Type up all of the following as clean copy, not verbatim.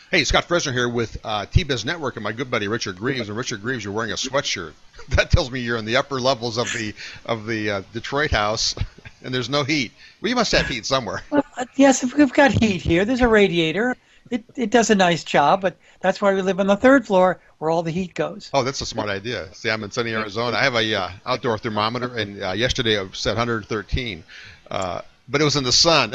Hey, Scott Fresener here with T-Biz Network and my good buddy Richard Greaves. And Richard Greaves, you're wearing a sweatshirt. That tells me you're in the upper levels of the Detroit house, and there's no heat. Well, you must have heat somewhere. Well, yes, we've got heat here. There's a radiator. It does a nice job, but that's why we live on the third floor where all the heat goes. Oh, that's a smart idea. See, I'm in sunny Arizona. I have a outdoor thermometer, and yesterday it said 113. But it was in the sun.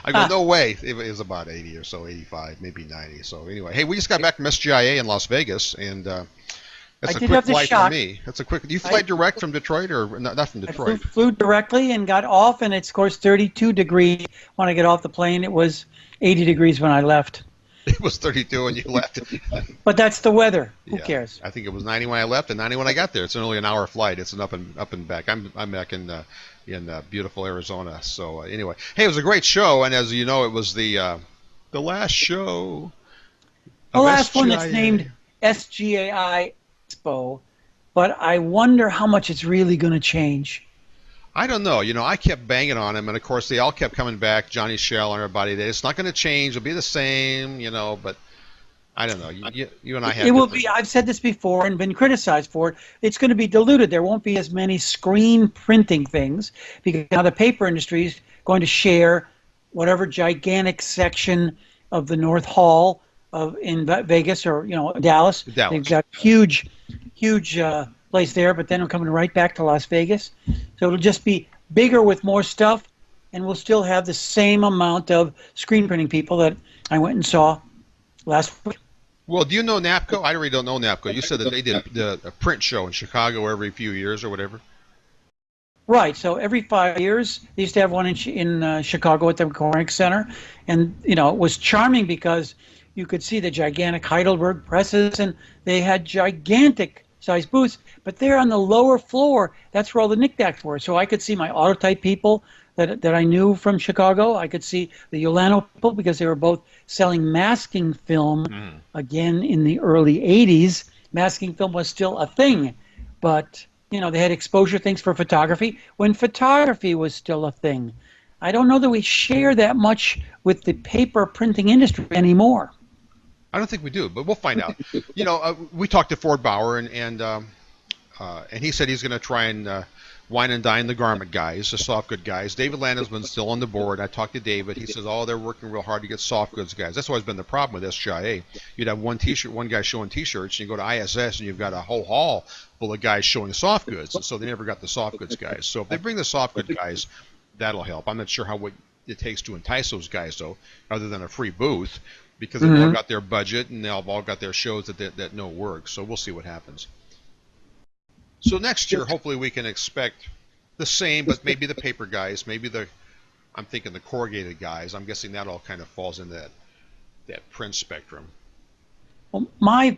I go, no way. It was about 80 or so, 85, maybe 90. So anyway, hey, we just got back from SGIA in Las Vegas, and that's a quick flight for me. That's a quick. Do you fly direct from Detroit or not from Detroit? I flew directly and got off, and it's of course 32 degrees when I get off the plane. It was 80 degrees when I left. It was 32 when you left. But that's the weather. Who cares? I think it was 90 when I left and 90 when I got there. It's only an hour flight. It's an up and back. I'm back in beautiful Arizona. So anyway, hey, it was a great show, and as you know, it was the last show. The last one that's named SGIA Expo, but I wonder how much it's really going to change. I don't know. I kept banging on him, and of course they all kept coming back. Johnny Shell and everybody. It's not going to change. It'll be the same, but I don't know. You and I have. It will be. I've said this before and been criticized for it. It's going to be diluted. There won't be as many screen printing things because now the paper industry is going to share whatever gigantic section of the North Hall in Vegas or Dallas. They've got huge place there, but then I'm coming right back to Las Vegas. So it'll just be bigger with more stuff, and we'll still have the same amount of screen printing people that I went and saw last week. Well, do you know NAPCO? I really don't know NAPCO. You said that they did a print show in Chicago every few years or whatever. Right. So every 5 years, they used to have one in Chicago at the McCormick Center, and it was charming because you could see the gigantic Heidelberg presses, and they had gigantic size booths, but they're on the lower floor. That's where all the knickknacks were. So I could see my autotype people that I knew from Chicago. I could see the Yolano people because they were both selling masking film again in the early 80s. Masking film was still a thing, but they had exposure things for photography when photography was still a thing. I don't know that we share that much with the paper printing industry anymore. I don't think we do, but we'll find out. We talked to Ford Bauer, and he said he's going to try and wine and dine the garment guys, the soft good guys. David Landesman's still on the board. I talked to David. He says, they're working real hard to get soft goods guys. That's always been the problem with SGIA. You'd have one guy showing T-shirts, and you go to ISS, and you've got a whole hall full of guys showing soft goods. And so they never got the soft goods guys. So if they bring the soft good guys, that'll help. I'm not sure what it takes to entice those guys, though, other than a free booth, because they've all got their budget and they've all got their shows that know work. So we'll see what happens. So next year, hopefully we can expect the same, but maybe the paper guys, I'm thinking the corrugated guys. I'm guessing that all kind of falls in that print spectrum. Well, my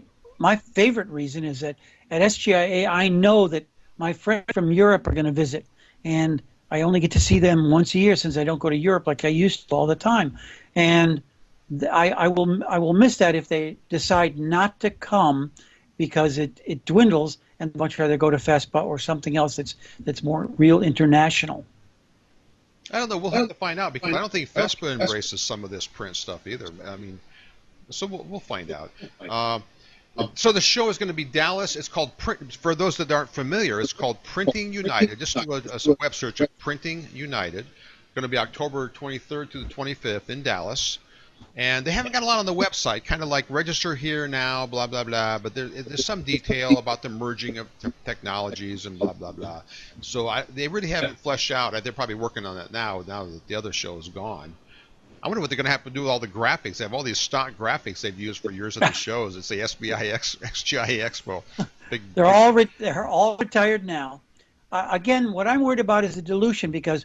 favorite reason is that at SGIA, I know that my friends from Europe are going to visit, and I only get to see them once a year since I don't go to Europe like I used to all the time. And I will miss that if they decide not to come because it dwindles, and much rather go to FESPA or something else that's more real international. I don't know. We'll have to find out because I don't think FESPA embraces some of this print stuff either. I mean, so we'll find out. So the show is going to be Dallas. It's called for those that aren't familiar, it's called Printing United. Just do a web search of Printing United. It's going to be October 23rd to the 25th in Dallas. And they haven't got a lot on the website, kind of like register here now, blah, blah, blah. But there's some detail about the merging of technologies and blah, blah, blah. So they really haven't fleshed out. They're probably working on that now that the other show is gone. I wonder what they're going to have to do with all the graphics. They have all these stock graphics they've used for years at the shows. It's the SGIA Expo. They're all retired now. Again, what I'm worried about is the dilution, because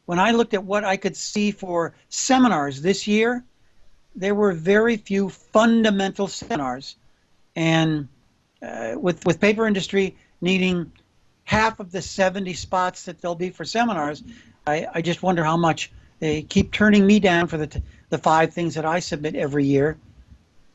when I looked at what I could see for seminars this year, there were very few fundamental seminars, and with paper industry needing half of the 70 spots that there'll be for seminars, I just wonder how much they keep turning me down for the 5 things that I submit every year.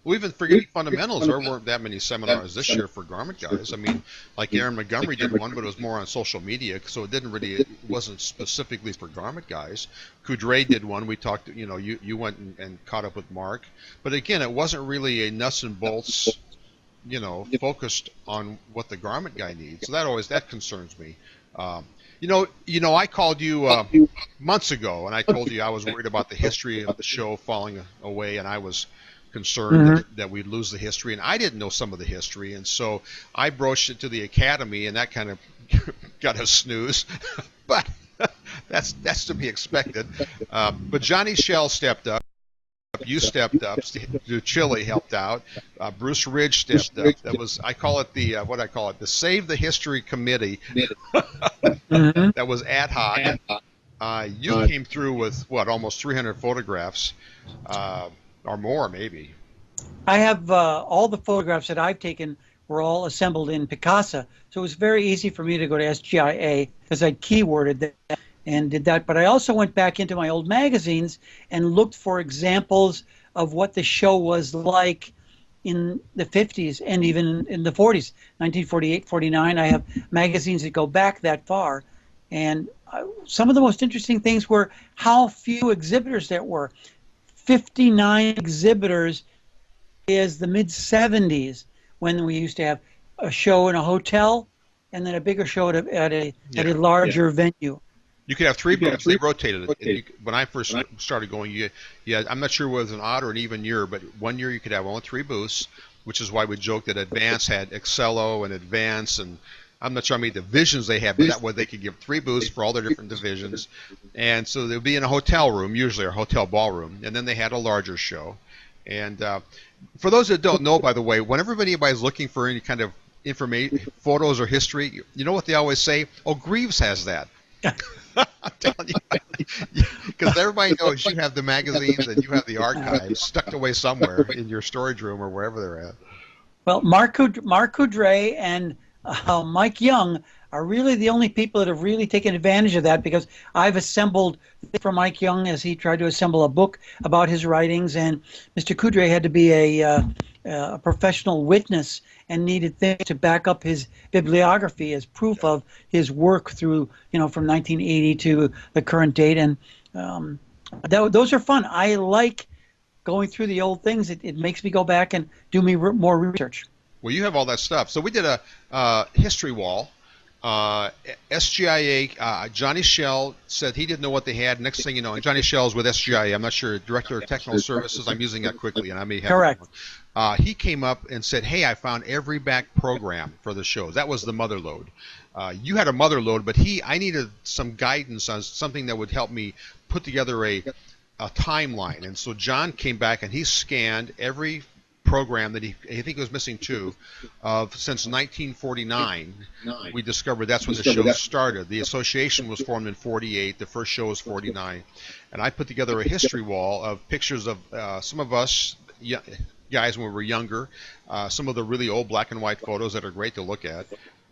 Well, even forgetting fundamentals, there weren't that many seminars this year for garment guys. I mean, like Aaron Montgomery did one, but it was more on social media, so it wasn't specifically for garment guys. Coudray did one. We talked, you went and caught up with Mark, but again, it wasn't really a nuts and bolts, focused on what the garment guy needs. So that concerns me. I called you months ago, and I told you I was worried about the history of the show falling away, and I was concerned that we'd lose the history, and I didn't know some of the history, and so I broached it to the Academy, and that kind of got a snooze, but that's to be expected. But Johnny Shell stepped up. You stepped up. Chile helped out. Bruce Ridge stepped up. That was, I call it the Save the History Committee. That was ad hoc. You came through with almost 300 photographs, or more maybe. I have all the photographs that I've taken were all assembled in Picasa, so it was very easy for me to go to SGIA because I keyworded that and did that. But I also went back into my old magazines and looked for examples of what the show was like in the 50s and even in the 40s, 1948, 49. I have magazines that go back that far. And some of the most interesting things were how few exhibitors there were. 59 exhibitors is the mid-70s, when we used to have a show in a hotel and then a bigger show at a larger venue. You could have 3 booths. They rotated it. When I first started going, I'm not sure whether it was an odd or an even year, but one year you could have only 3 booths, which is why we joked that Advance had Excello and Advance, and I'm not sure how many divisions they had, but that way they could give 3 booths for all their different divisions. And so they would be in a hotel room, usually, or hotel ballroom, and then they had a larger show. And for those that don't know, by the way, whenever anybody's looking for any kind of information, photos or history, you know what they always say? Oh, Greaves has that. I'm telling you, because everybody knows you have the magazines and you have the archives stuck away somewhere in your storage room or wherever they're at. Well, Mark Coudray and Mike Young are really the only people that have really taken advantage of that, because I've assembled for Mike Young as he tried to assemble a book about his writings, and Mr. Coudray had to be a professional witness and needed things to back up his bibliography as proof of his work through, from 1980 to the current date. And those are fun. I like going through the old things. It makes me go back and do more research. Well, you have all that stuff. So we did a history wall. SGIA, Johnny Shell said he didn't know what they had. Next thing you know, and Johnny Shell's with SGIA. I'm not sure, Director of Technical Services. I'm using that quickly, and I may have correct. He came up and said, hey, I found every back program for the shows. That was the mother load. You had a mother load, but I needed some guidance on something that would help me put together a timeline. And so John came back and he scanned every program that I think he was missing 2 of since 1949. We discovered that's when the show started. The association was formed in 48. The first show was 49, and I put together a history wall of pictures of some of us guys when we were younger, some of the really old black and white photos that are great to look at,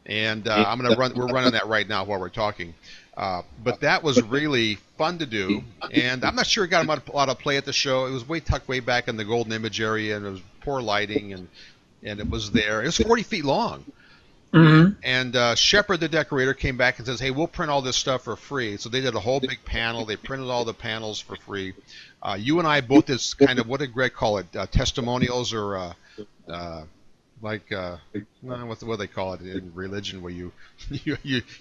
and we're running that right now while we're talking. But that was really fun to do, and I'm not sure it got a lot of play at the show. It was tucked way back in the Golden Image area, and it was poor lighting, and it was there. It was 40 feet long. Mm-hmm. And Shepard, the decorator, came back and says, hey, we'll print all this stuff for free. So they did a whole big panel. They printed all the panels for free. You and I both did kind of, what did Greg call it, testimonials, or what do they call it in religion, where you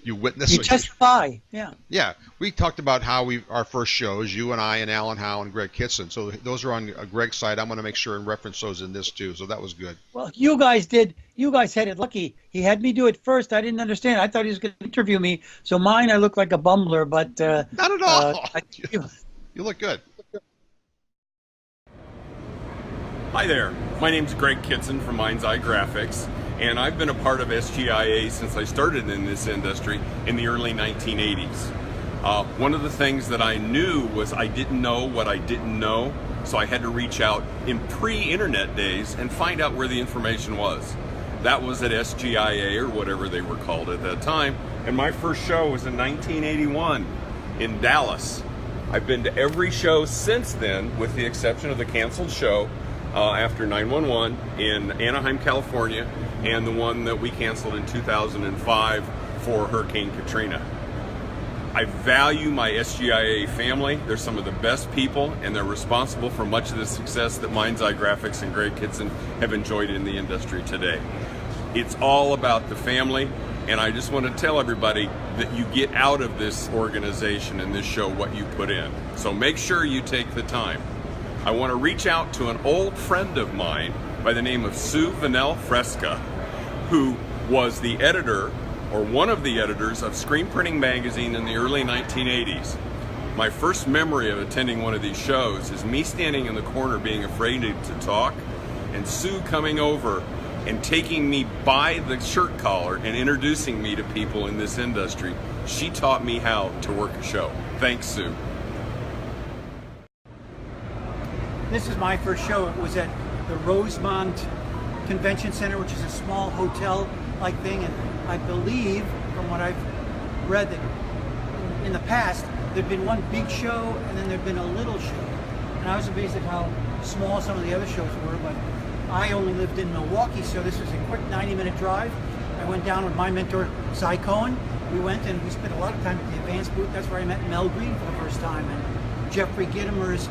witness? You testify, yeah. Yeah, we talked about how our first shows, you and I and Alan Howe and Greg Kitson. So those are on Greg's side. I'm going to make sure and reference those in this too. So that was good. Well, you guys had it lucky. He had me do it first. I didn't understand. I thought he was going to interview me. So mine, I look like a bumbler, but not at all. You look good. Hi there, my name's Greg Kitson from Mind's Eye Graphics, and I've been a part of SGIA since I started in this industry in the early 1980s. One of the things that I knew was I didn't know what I didn't know, so I had to reach out in pre-internet days and find out where the information was. That was at SGIA, or whatever they were called at that time, and my first show was in 1981 in Dallas. I've been to every show since then, with the exception of the canceled show after 9/11 in Anaheim, California, and the one that we canceled in 2005 for Hurricane Katrina. I value my SGIA family. They're some of the best people, and they're responsible for much of the success that Mind's Eye Graphics and Greg Kitson have enjoyed in the industry today. It's all about the family, and I just want to tell everybody that you get out of this organization and this show what you put in. So make sure you take the time. I want to reach out to an old friend of mine by the name of Sue Vanel Fresca, who was the editor, or one of the editors, of Screen Printing Magazine in the early 1980s. My first memory of attending one of these shows is me standing in the corner being afraid to talk, and Sue coming over and taking me by the shirt collar and introducing me to people in this industry. She taught me how to work a show. Thanks, Sue. This is my first show. It was at the Rosemont Convention Center, which is a small hotel-like thing, and I believe, from what I've read, that in the past there'd been one big show and then there'd been a little show. And I was amazed at how small some of the other shows were, but I only lived in Milwaukee, so this was a quick 90-minute drive. I went down with my mentor, Cy Cohen. We went and we spent a lot of time at the advanced booth. That's where I met Mel Green for the first time, and Jeffrey Gittimer's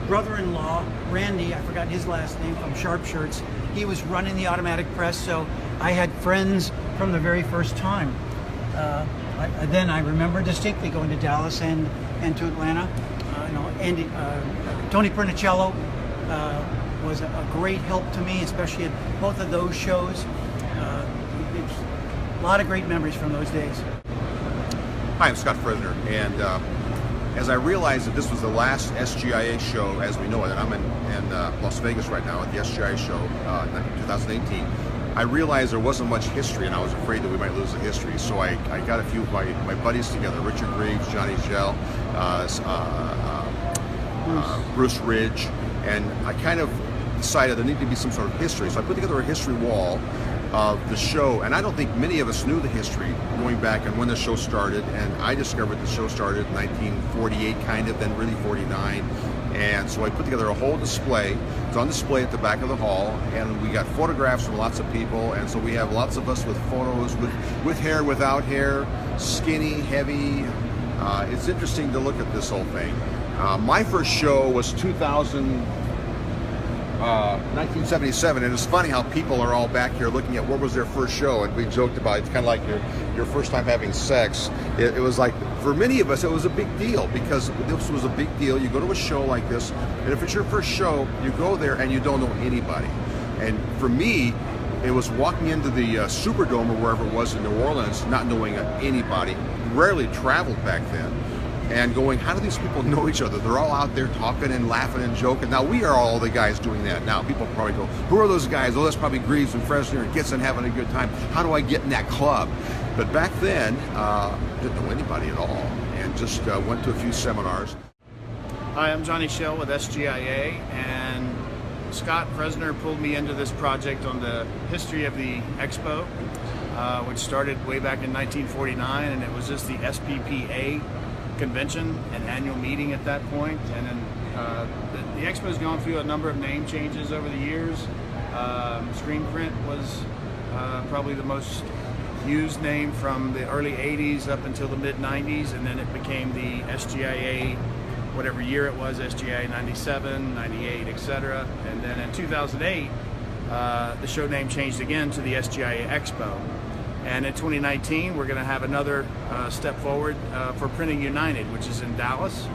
brother-in-law, Randy, I forgot his last name, from Sharp Shirts. He was running the automatic press, so I had friends from the very first time. Then I remember distinctly going to Dallas and to Atlanta. Tony Pernicello was a great help to me, especially at both of those shows. A lot of great memories from those days. Hi, I'm Scott Fresener, and as I realized that this was the last SGIA show as we know it, and I'm in Las Vegas right now at the SGIA show in 2018, I realized there wasn't much history, and I was afraid that we might lose the history. So I got a few of my buddies together, Richard Greaves, Johnny Gell, Bruce Ridge, and I kind of decided there needed to be some sort of history. So I put together a history wall of the show, and I don't think many of us knew the history going back and when the show started, and I discovered the show started in 1948 kind of, then really 49, and so I put together a whole display. It's on display at the back of the hall, and we got photographs from lots of people, and so we have lots of us with photos with hair, without hair, skinny, heavy. It's interesting to look at this whole thing. My first show was 1977, and it's funny how people are all back here looking at what was their first show, and we joked about it. It's kind of like your first time having sex. It was like, for many of us, it was a big deal, because this was a big deal. You go to a show like this, and if it's your first show, you go there and you don't know anybody. And for me, it was walking into the Superdome or wherever it was in New Orleans, not knowing anybody, rarely traveled back then, and going, how do these people know each other? They're all out there talking and laughing and joking. Now, we are all the guys doing that. Now, people probably go, who are those guys? Oh, that's probably Greaves and Fresener and Kitson having a good time. How do I get in that club? But back then, didn't know anybody at all, and just went to a few seminars. Hi, I'm Johnny Schell with SGIA, and Scott Fresener pulled me into this project on the history of the Expo, which started way back in 1949, and it was just the SPPA convention, an annual meeting at that point. And then the Expo's gone through a number of name changes over the years. Screen print was probably the most used name from the early 80s up until the mid 90s, and then it became the SGIA, whatever year it was, SGIA 97, 98, etc. And then in 2008, the show name changed again to the SGIA Expo. And in 2019, we're going to have another step forward for Printing United, which is in Dallas.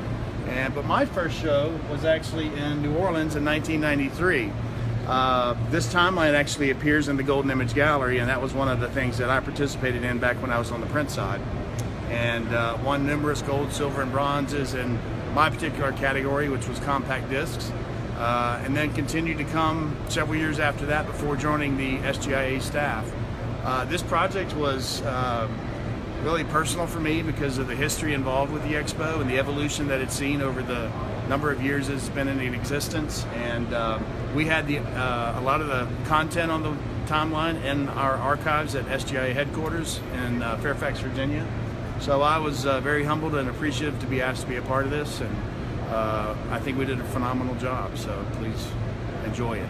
But my first show was actually in New Orleans in 1993. This timeline actually appears in the Golden Image Gallery, and that was one of the things that I participated in back when I was on the print side. And won numerous gold, silver, and bronzes in my particular category, which was compact discs. And then continued to come several years after that before joining the SGIA staff. This project was really personal for me because of the history involved with the Expo and the evolution that it's seen over the number of years it's been in existence. And we had a lot of the content on the timeline in our archives at SGIA headquarters in Fairfax, Virginia. So I was very humbled and appreciative to be asked to be a part of this, and I think we did a phenomenal job. So please enjoy it.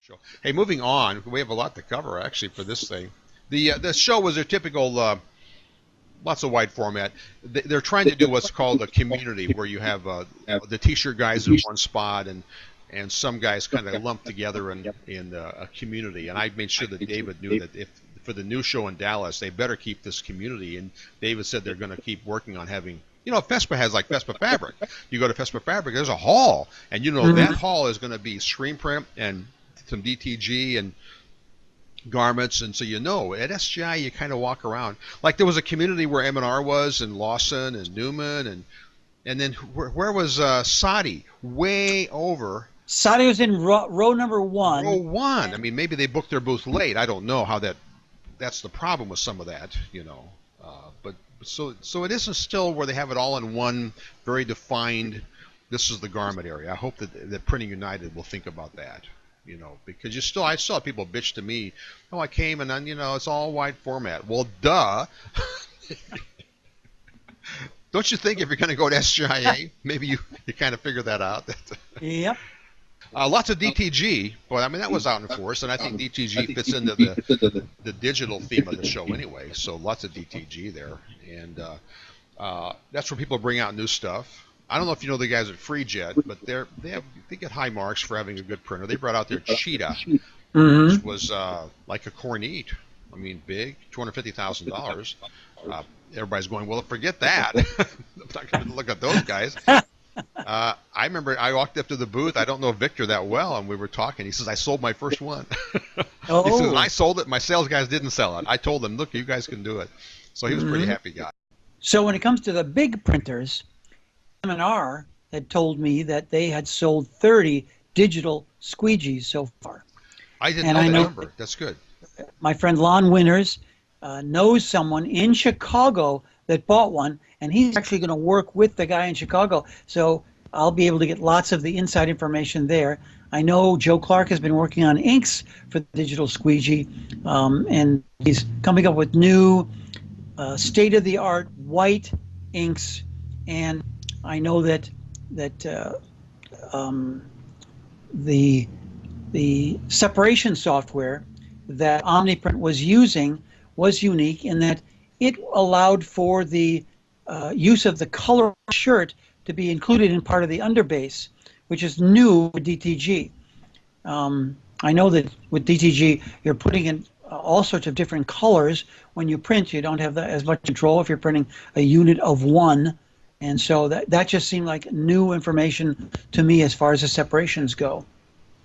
Sure. Hey, moving on, we have a lot to cover actually for this thing. The show was a typical, lots of wide format. They're trying to do what's called a community, where you have the T-shirt guys in one spot and some guys kind of lumped together in a community. And I made sure that David knew that if for the new show in Dallas, they better keep this community. And David said they're going to keep working on having. Vespa has like Vespa Fabric. You go to Vespa Fabric, there's a hall, and that hall is going to be screen print and some DTG and garments, and so at SGI you kind of walk around like there was a community where M&R was, and Lawson and Newman, and then where was Sadi? Way over. Sadi was in row number 1. Row 1. I mean, maybe they booked their booth late. I don't know how that's the problem with some of that, but so it isn't still where they have it all in one very defined. This is the garment area. I hope that Printing United will think about that. Because I saw people bitch to me, I came and then, it's all wide format. Well, duh. Don't you think if you're going to go to SGIA, maybe you kind of figure that out? Yep. Lots of DTG, but I mean, that was out in force, and I think DTG fits into the digital theme of the show anyway, so lots of DTG there. And that's where people bring out new stuff. I don't know if you know the guys at FreeJet, but they get high marks for having a good printer. They brought out their Cheetah, which was like a Cornette. I mean, big, $250,000. Everybody's going, well, forget that. I'm not going to look at those guys. I remember I walked up to the booth. I don't know Victor that well, and we were talking. He says, I sold my first one. Oh. He says, I sold it. My sales guys didn't sell it. I told them, look, you guys can do it. So he was a pretty happy guy. So when it comes to the big printers, M&R had told me that they had sold 30 digital squeegees so far. I didn't know that number. That's good. My friend Lon Winters knows someone in Chicago that bought one, and he's actually going to work with the guy in Chicago. So I'll be able to get lots of the inside information there. I know Joe Clark has been working on inks for the digital squeegee, and he's coming up with new state-of-the-art white inks, and I know that the separation software that Omniprint was using was unique in that it allowed for the use of the color shirt to be included in part of the underbase, which is new with DTG. I know that with DTG you're putting in all sorts of different colors. When you print, you don't have as much control if you're printing a unit of one. And so that just seemed like new information to me as far as the separations go.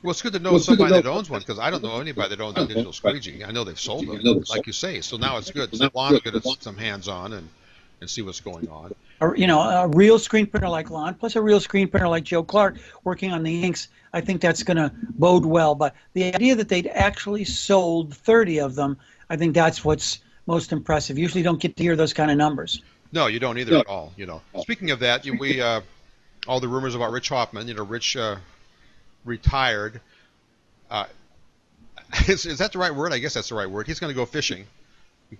Well, it's good to know somebody that owns one, because I don't know anybody that owns a digital squeegee. I know they've sold them, like you say. So now it's good. So Lon will get some hands-on and see what's going on. A real screen printer like Lon, plus a real screen printer like Joe Clark working on the inks, I think that's going to bode well. But the idea that they'd actually sold 30 of them, I think that's what's most impressive. Usually don't get to hear those kind of numbers. No, you don't either at all. Speaking of that, we all the rumors about Rich Hoffman. Rich retired. Is that the right word? I guess that's the right word. He's going to go fishing.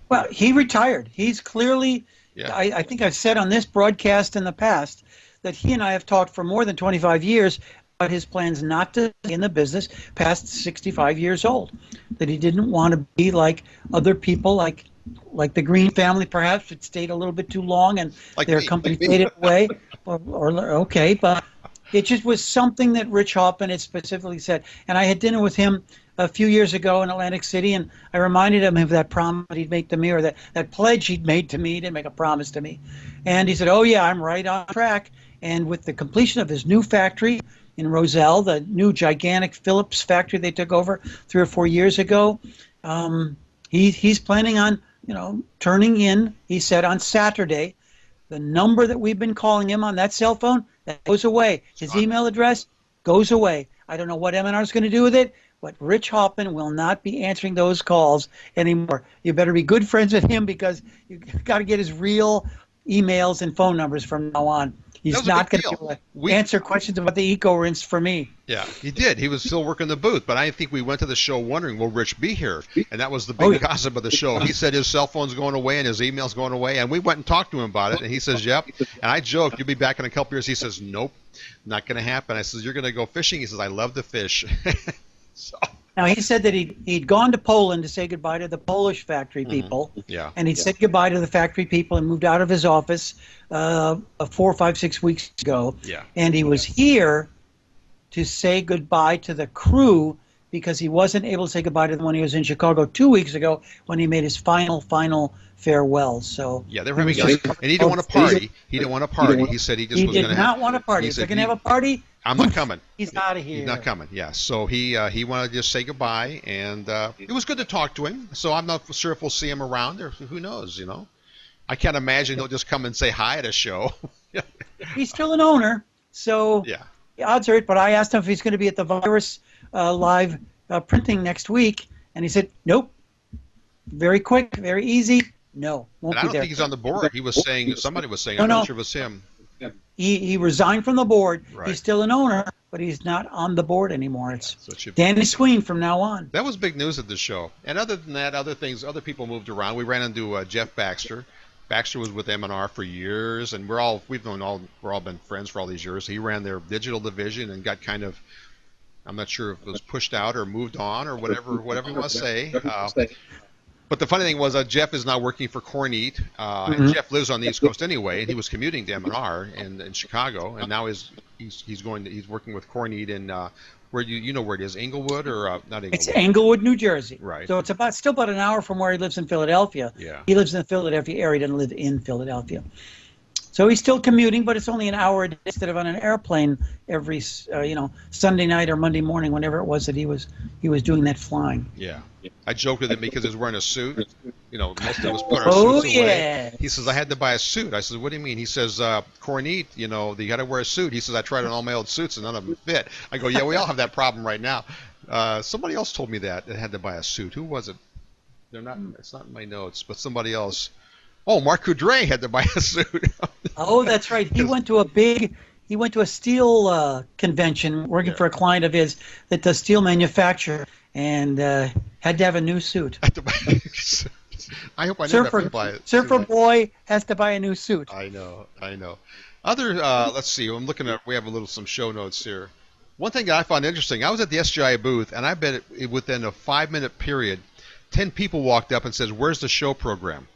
Well, he retired. He's clearly. Yeah. I think I've said on this broadcast in the past that he and I have talked for more than 25 years about his plans not to stay in the business past 65 years old. That he didn't want to be like other people, like the Green family, perhaps, that stayed a little bit too long and like their company faded away. Okay, but it just was something that Rich Hoffman had specifically said. And I had dinner with him a few years ago in Atlantic City, and I reminded him of that promise he'd made to me, or that pledge he'd made to me. He didn't make a promise to me. And he said, oh, yeah, I'm right on track. And with the completion of his new factory in Roselle, the new gigantic Phillips factory they took over 3 or 4 years ago, he's planning on turning in, he said, on Saturday, the number that we've been calling him on that cell phone, that goes away. His email address goes away. I don't know what M&R is going to do with it, but Rich Hoffman will not be answering those calls anymore. You better be good friends with him, because you've got to get his real emails and phone numbers from now on. He's not going to answer questions about the eco-rinse for me. Yeah, he did. He was still working the booth, but I think we went to the show wondering, will Rich be here? And that was the big gossip of the show. He said his cell phone's going away and his email's going away, and we went and talked to him about it, and he says, yep. And I joked, you'll be back in a couple years. He says, nope, not going to happen. I says, you're going to go fishing? He says, I love to fish. So. Now, he said that he'd gone to Poland to say goodbye to the Polish factory people. Yeah. And he'd said goodbye to the factory people and moved out of his office 4, 5, 6 weeks ago. Yeah. And he was here to say goodbye to the crew because he wasn't able to say goodbye to them when he was in Chicago 2 weeks ago when he made his final farewell. So yeah, they were having and he didn't want to party. He didn't want to party. He said he just was going to did not want to party. If they're going to have a party, I'm not coming. He's out of here. He's not coming. Yeah. So he wanted to just say goodbye, and it was good to talk to him. So I'm not sure if we'll see him around, or who knows. You know, I can't imagine he'll just come and say hi at a show. He's still an owner, so yeah. The odds are it. But I asked him if he's going to be at the Virus live printing next week, and he said nope. Very quick, very easy. No, won't be I don't there. think he's on the board. He was saying, somebody was saying, I'm not sure if it was him. He resigned from the board. Right. He's still an owner, but he's not on the board anymore. It's Danny Sween from now on. That was big news at the show. And other than that, other people moved around. We ran into Jeff Baxter. Baxter was with M&R for years, and we're all been friends for all these years. He ran their digital division and got kind of, I'm not sure if it was pushed out or moved on or whatever you want to say. But the funny thing was Jeff is now working for Kornit, and Jeff lives on the East Coast anyway, and he was commuting to M&R in Chicago, and now he's working with Kornit in where you know where it is, Englewood or not Englewood? It's Englewood, New Jersey. Right. So it's still about an hour from where he lives in Philadelphia. Yeah. He lives in the Philadelphia area, doesn't live in Philadelphia. So he's still commuting, but it's only an hour a day instead of on an airplane every Sunday night or Monday morning, whenever it was that he was doing that flying. Yeah. I joked with him because he was wearing a suit. You know, most of us put our suits away. He says, I had to buy a suit. I said, what do you mean? He says, Kornit, you got to wear a suit. He says, I tried on all my old suits and none of them fit. I go, yeah, we all have that problem right now. Somebody else told me that had to buy a suit. Who was it? It's not in my notes, but somebody else. Oh, Mark Coudray had to buy a suit. Oh, that's right. He went to a steel convention working for a client of his that does steel manufacture, and had to have a new suit. I hope I never have to buy it. Surfer boy has to buy a new suit. I know. Other, let's see. I'm looking at. We have some show notes here. One thing that I found interesting. I was at the SGIA booth, and I bet within a 5-minute period, 10 people walked up and says, "Where's the show program?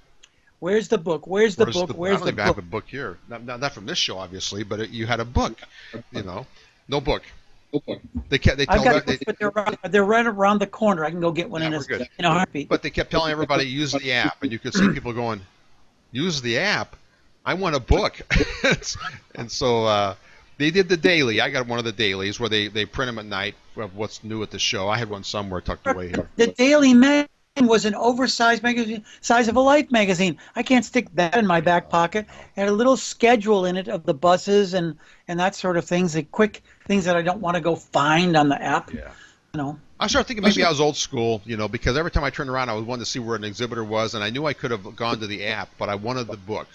Where's the book? Where's the book? Where's the book?" I have a book here. Not from this show, obviously, but you had a book. No book. They're right around the corner. I can go get one in a heartbeat. But they kept telling everybody use the app, and you could see people going, "Use the app? I want a book." And so they did the daily. I got one of the dailies where they print them at night of what's new at the show. I had one somewhere tucked away here. The Daily magazine was an oversized magazine, size of a Life magazine. I can't stick that in my back pocket. It had a little schedule in it of the buses and that sort of things, the quick things that I don't want to go find on the app. Yeah. I started thinking maybe I was old school, because every time I turned around, I was wanting to see where an exhibitor was, and I knew I could have gone to the app, but I wanted the book.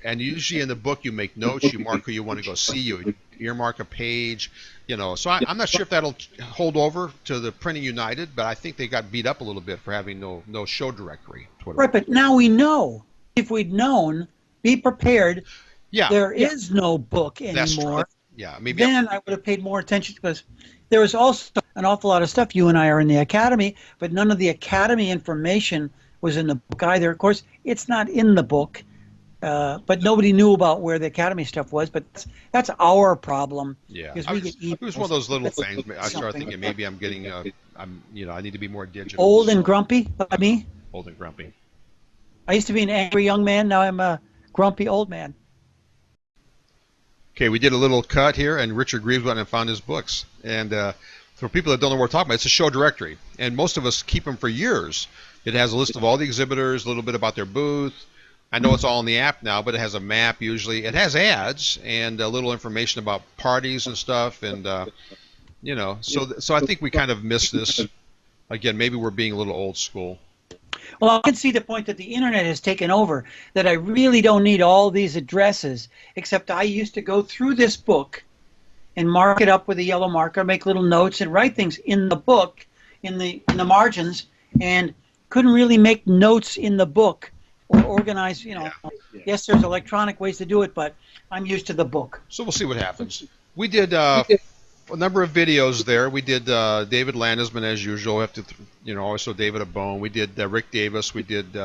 And usually in the book, you make notes, you mark who you want to go see, you earmark a page, So I'm not sure if that'll hold over to the Printing United, but I think they got beat up a little bit for having no show directory. Right, but now we know. If we'd known, be prepared. Yeah. There is no book anymore. That's true. Yeah, maybe. Then I would have paid more attention because there was also an awful lot of stuff. You and I are in the academy, but none of the academy information was in the book either. Of course, it's not in the book. But nobody knew about where the academy stuff was. But that's our problem. Yeah, it was one of those little things. I started thinking maybe I'm getting, I need to be more digital. Old and grumpy, like me. Old and grumpy. I used to be an angry young man. Now I'm a grumpy old man. Okay, we did a little cut here, and Richard Greaves went and found his books. And for people that don't know what we're talking about, it's a show directory, and most of us keep them for years. It has a list of all the exhibitors, a little bit about their booth. I know it's all in the app now, but it has a map usually. It has ads and a little information about parties and stuff, and so I think we kind of missed this. Again, maybe we're being a little old school. Well, I can see the point that the internet has taken over, that I really don't need all these addresses, except I used to go through this book and mark it up with a yellow marker, make little notes, and write things in the book, in the margins, and couldn't really make notes in the book or organize, Yes, there's electronic ways to do it, but I'm used to the book. So we'll see what happens. We did a number of videos there. We did David Landesman, as usual. We have to, also David a bone. We did Rick Davis. We did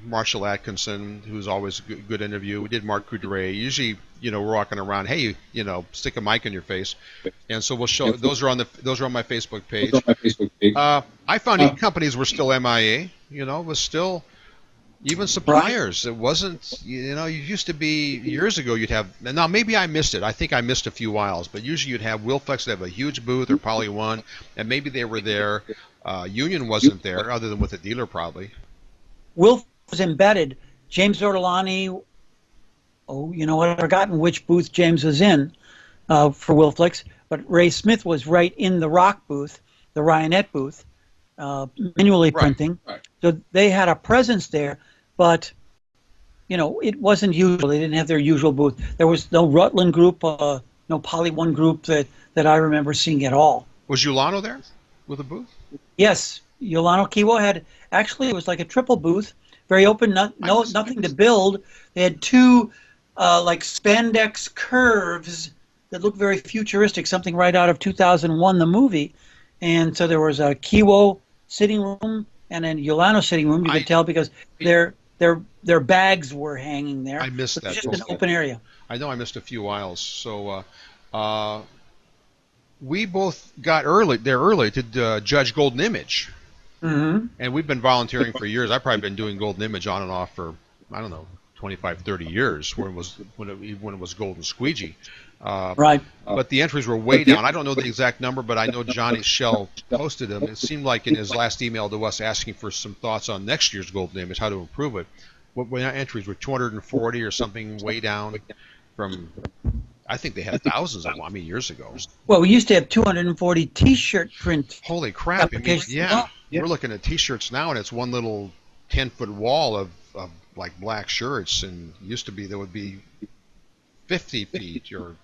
Marshall Atkinson, who's always a good interview. We did Mark Coudray. Usually, we're walking around, hey, stick a mic in your face. And so we'll show, those are on my Facebook page. I found companies were still MIA, it was still, even suppliers. It wasn't, you used to be, years ago you'd have, now maybe I missed it. I think I missed a few aisles, but usually you'd have Wilflex that have a huge booth, or Poly One, and maybe they were there. Union wasn't there, other than with a dealer probably. Wilf was embedded. James Ortolani, I've forgotten which booth James was in for Wilflex, but Ray Smith was right in the Rock booth, the Rionette booth, manually printing. Right. So they had a presence there, but it wasn't usual. They didn't have their usual booth. There was no Rutland group, no Poly One group that I remember seeing at all. Was Ulano there with a booth? Yes, Ulano Kiwo had, actually it was like a triple booth, very open, nothing to build. They had two like spandex curves that looked very futuristic, something right out of 2001, the movie. And so there was a Kiwo sitting room and a Ulano sitting room. You could tell because their bags were hanging there. I missed that. Just an open area. I know I missed a few aisles. So we both got there early to judge Golden Image. Mm-hmm. And we've been volunteering for years. I've probably been doing Golden Image on and off for, I don't know, 25, 30 years when it was Golden Squeegee. Right. But the entries were way down. I don't know the exact number, but I know Johnny Shell posted them. It seemed like in his last email to us asking for some thoughts on next year's Golden Image, how to improve it. When our entries were 240 or something, way down from, I think they had thousands of them, years ago. Well, we used to have 240 T-shirt print. Holy crap. We're looking at T-shirts now, and it's one little 10-foot wall of like black shirts, and used to be there would be 50 feet or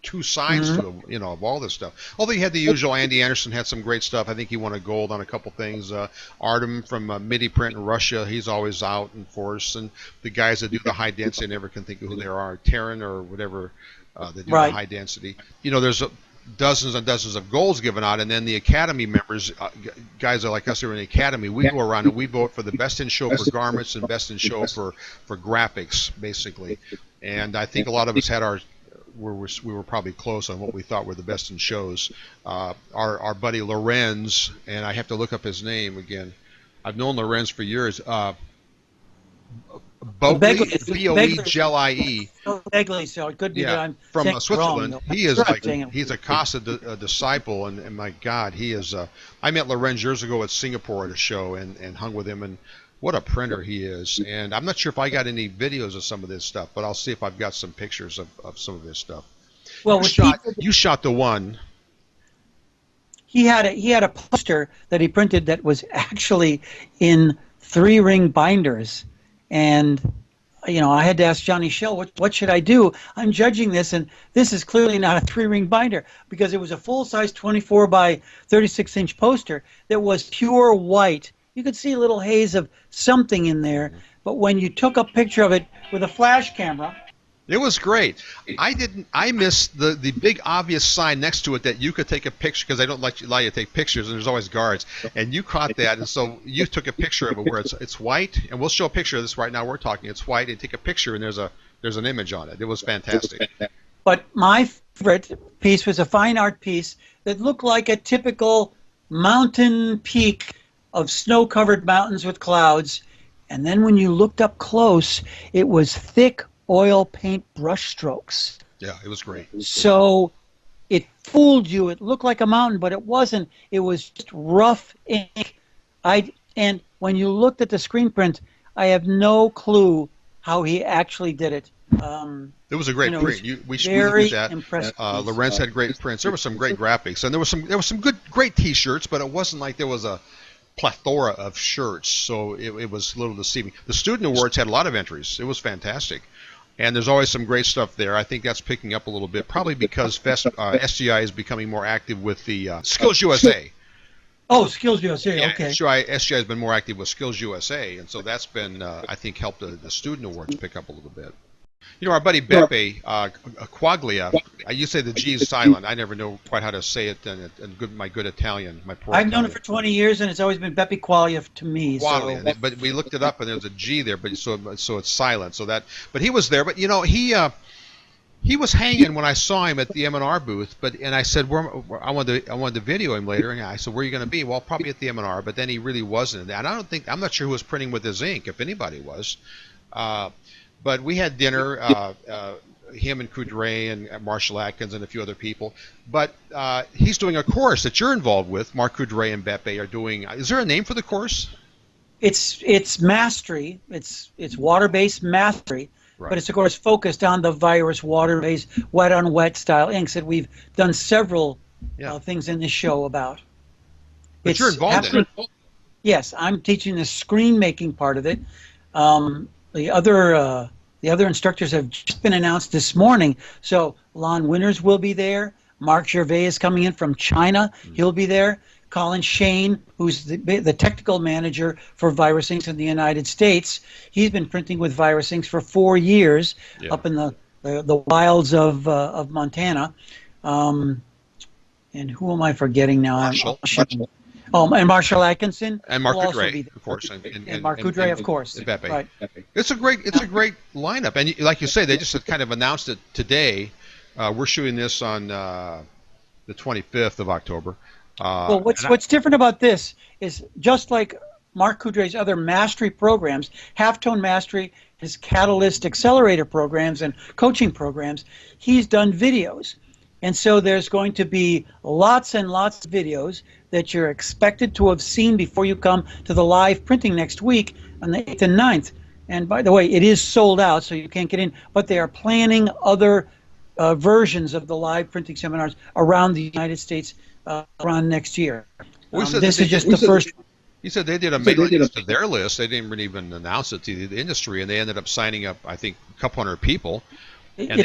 two sides to of all this stuff. Although you had the usual, Andy Anderson had some great stuff. I think he won a gold on a couple things. Artem from MIDI Print in Russia, he's always out in force. And the guys that do the high density, I never can think of who they are. Terran or whatever, they do the high density. There's dozens and dozens of golds given out, and then the Academy members, guys that like us who are in the Academy, we go around and we vote for the best in show for garments and best in show for graphics, basically. And I think a lot of us had we were probably close on what we thought were the best in shows. Our buddy Lorenz, and I have to look up his name again. I've known Lorenz for years. Boegle, B-O-E-G-L-I-E. Begley, so it could be that I'm from Switzerland. Wrong, he is he's a Casa disciple, and my God, he is. I met Lorenz years ago at Singapore at a show and hung with him, and what a printer he is. And I'm not sure if I got any videos of some of this stuff, but I'll see if I've got some pictures of some of this stuff. Well, you shot the one. He had a poster that he printed that was actually in 3-ring binders. And, I had to ask Johnny Shell, what should I do? I'm judging this, and this is clearly not a 3-ring binder because it was a full-size 24 by 36-inch poster that was pure white. You could see a little haze of something in there, but when you took a picture of it with a flash camera... It was great. I missed the big obvious sign next to it that you could take a picture, because they don't allow you to take pictures, and there's always guards. And you caught that, and so you took a picture of it where it's white, and we'll show a picture of this right now. We're talking. It's white, and take a picture, and there's an image on it. It was fantastic. But my favorite piece was a fine art piece that looked like a typical mountain peak of snow-covered mountains with clouds. And then when you looked up close, it was thick oil paint brush strokes. Yeah, it was great. So it fooled you. It looked like a mountain, but it wasn't. It was just rough ink. And when you looked at the screen print, I have no clue how he actually did it. It was a great print. We very that. Impressive. Lorenz had great prints. There were some great graphics, and there was some great T-shirts, but it wasn't like there was a plethora of shirts, so it was a little deceiving. The student awards had a lot of entries. It was fantastic. And there's always some great stuff there. I think that's picking up a little bit, probably because SGI is becoming more active with the Skills USA. Oh, Skills USA, Yeah, okay. SGI has been more active with Skills USA, and so that's been, I think, helped the student awards pick up a little bit. You know, our buddy Beppe Quaglia, you say the G is silent. I never know quite how to say it in my good Italian. I've known it for 20 years, and it's always been Beppe Quaglia to me. Quaglia, so. But we looked it up, and there's a G there, but so it's silent. So that, but he was there. But you know, he was hanging when I saw him at the M&R booth. And I said, I wanted to video him later, and I said, where are you going to be? Well, probably at the M&R. But then he really wasn't. And I'm not sure who was printing with his ink, if anybody was. But we had dinner, him and Coudray and Marshall Atkins and a few other people. But he's doing a course that you're involved with. Mark Coudray and Beppe are doing. Is there a name for the course? It's mastery. It's water-based mastery. Right. But it's, of course, focused on the virus water-based wet-on-wet style inks that we've done several things in this show about. But you're involved in it. Yes, I'm teaching the screen-making part of it. The other instructors have just been announced this morning. So Lon Winters will be there. Mark Gervais is coming in from China. He'll be there. Colin Shane, who's the technical manager for Virus Inks in the United States, he's been printing with Virus Inks for 4 years up in the wilds of Montana. And who am I forgetting now? Marshall. And Marshall Atkinson. And Mark Coudray, of course. And Mark Coudray, of course. Beppe. Right. It's a great lineup. And like you say, they just kind of announced it today. We're shooting this on the 25th of October. Well, what's different about this is just like Mark Coudray's other mastery programs, Halftone Mastery, his Catalyst Accelerator programs and coaching programs, he's done videos. And so there's going to be lots and lots of videos that you're expected to have seen before you come to the live printing next week on the 8th and 9th. And by the way, it is sold out, so you can't get in. But they are planning other versions of the live printing seminars around the United States around next year. This is just the first one. He said they did a mailing list to their list. They didn't even announce it to the industry, and they ended up signing up, I think, a couple hundred people. And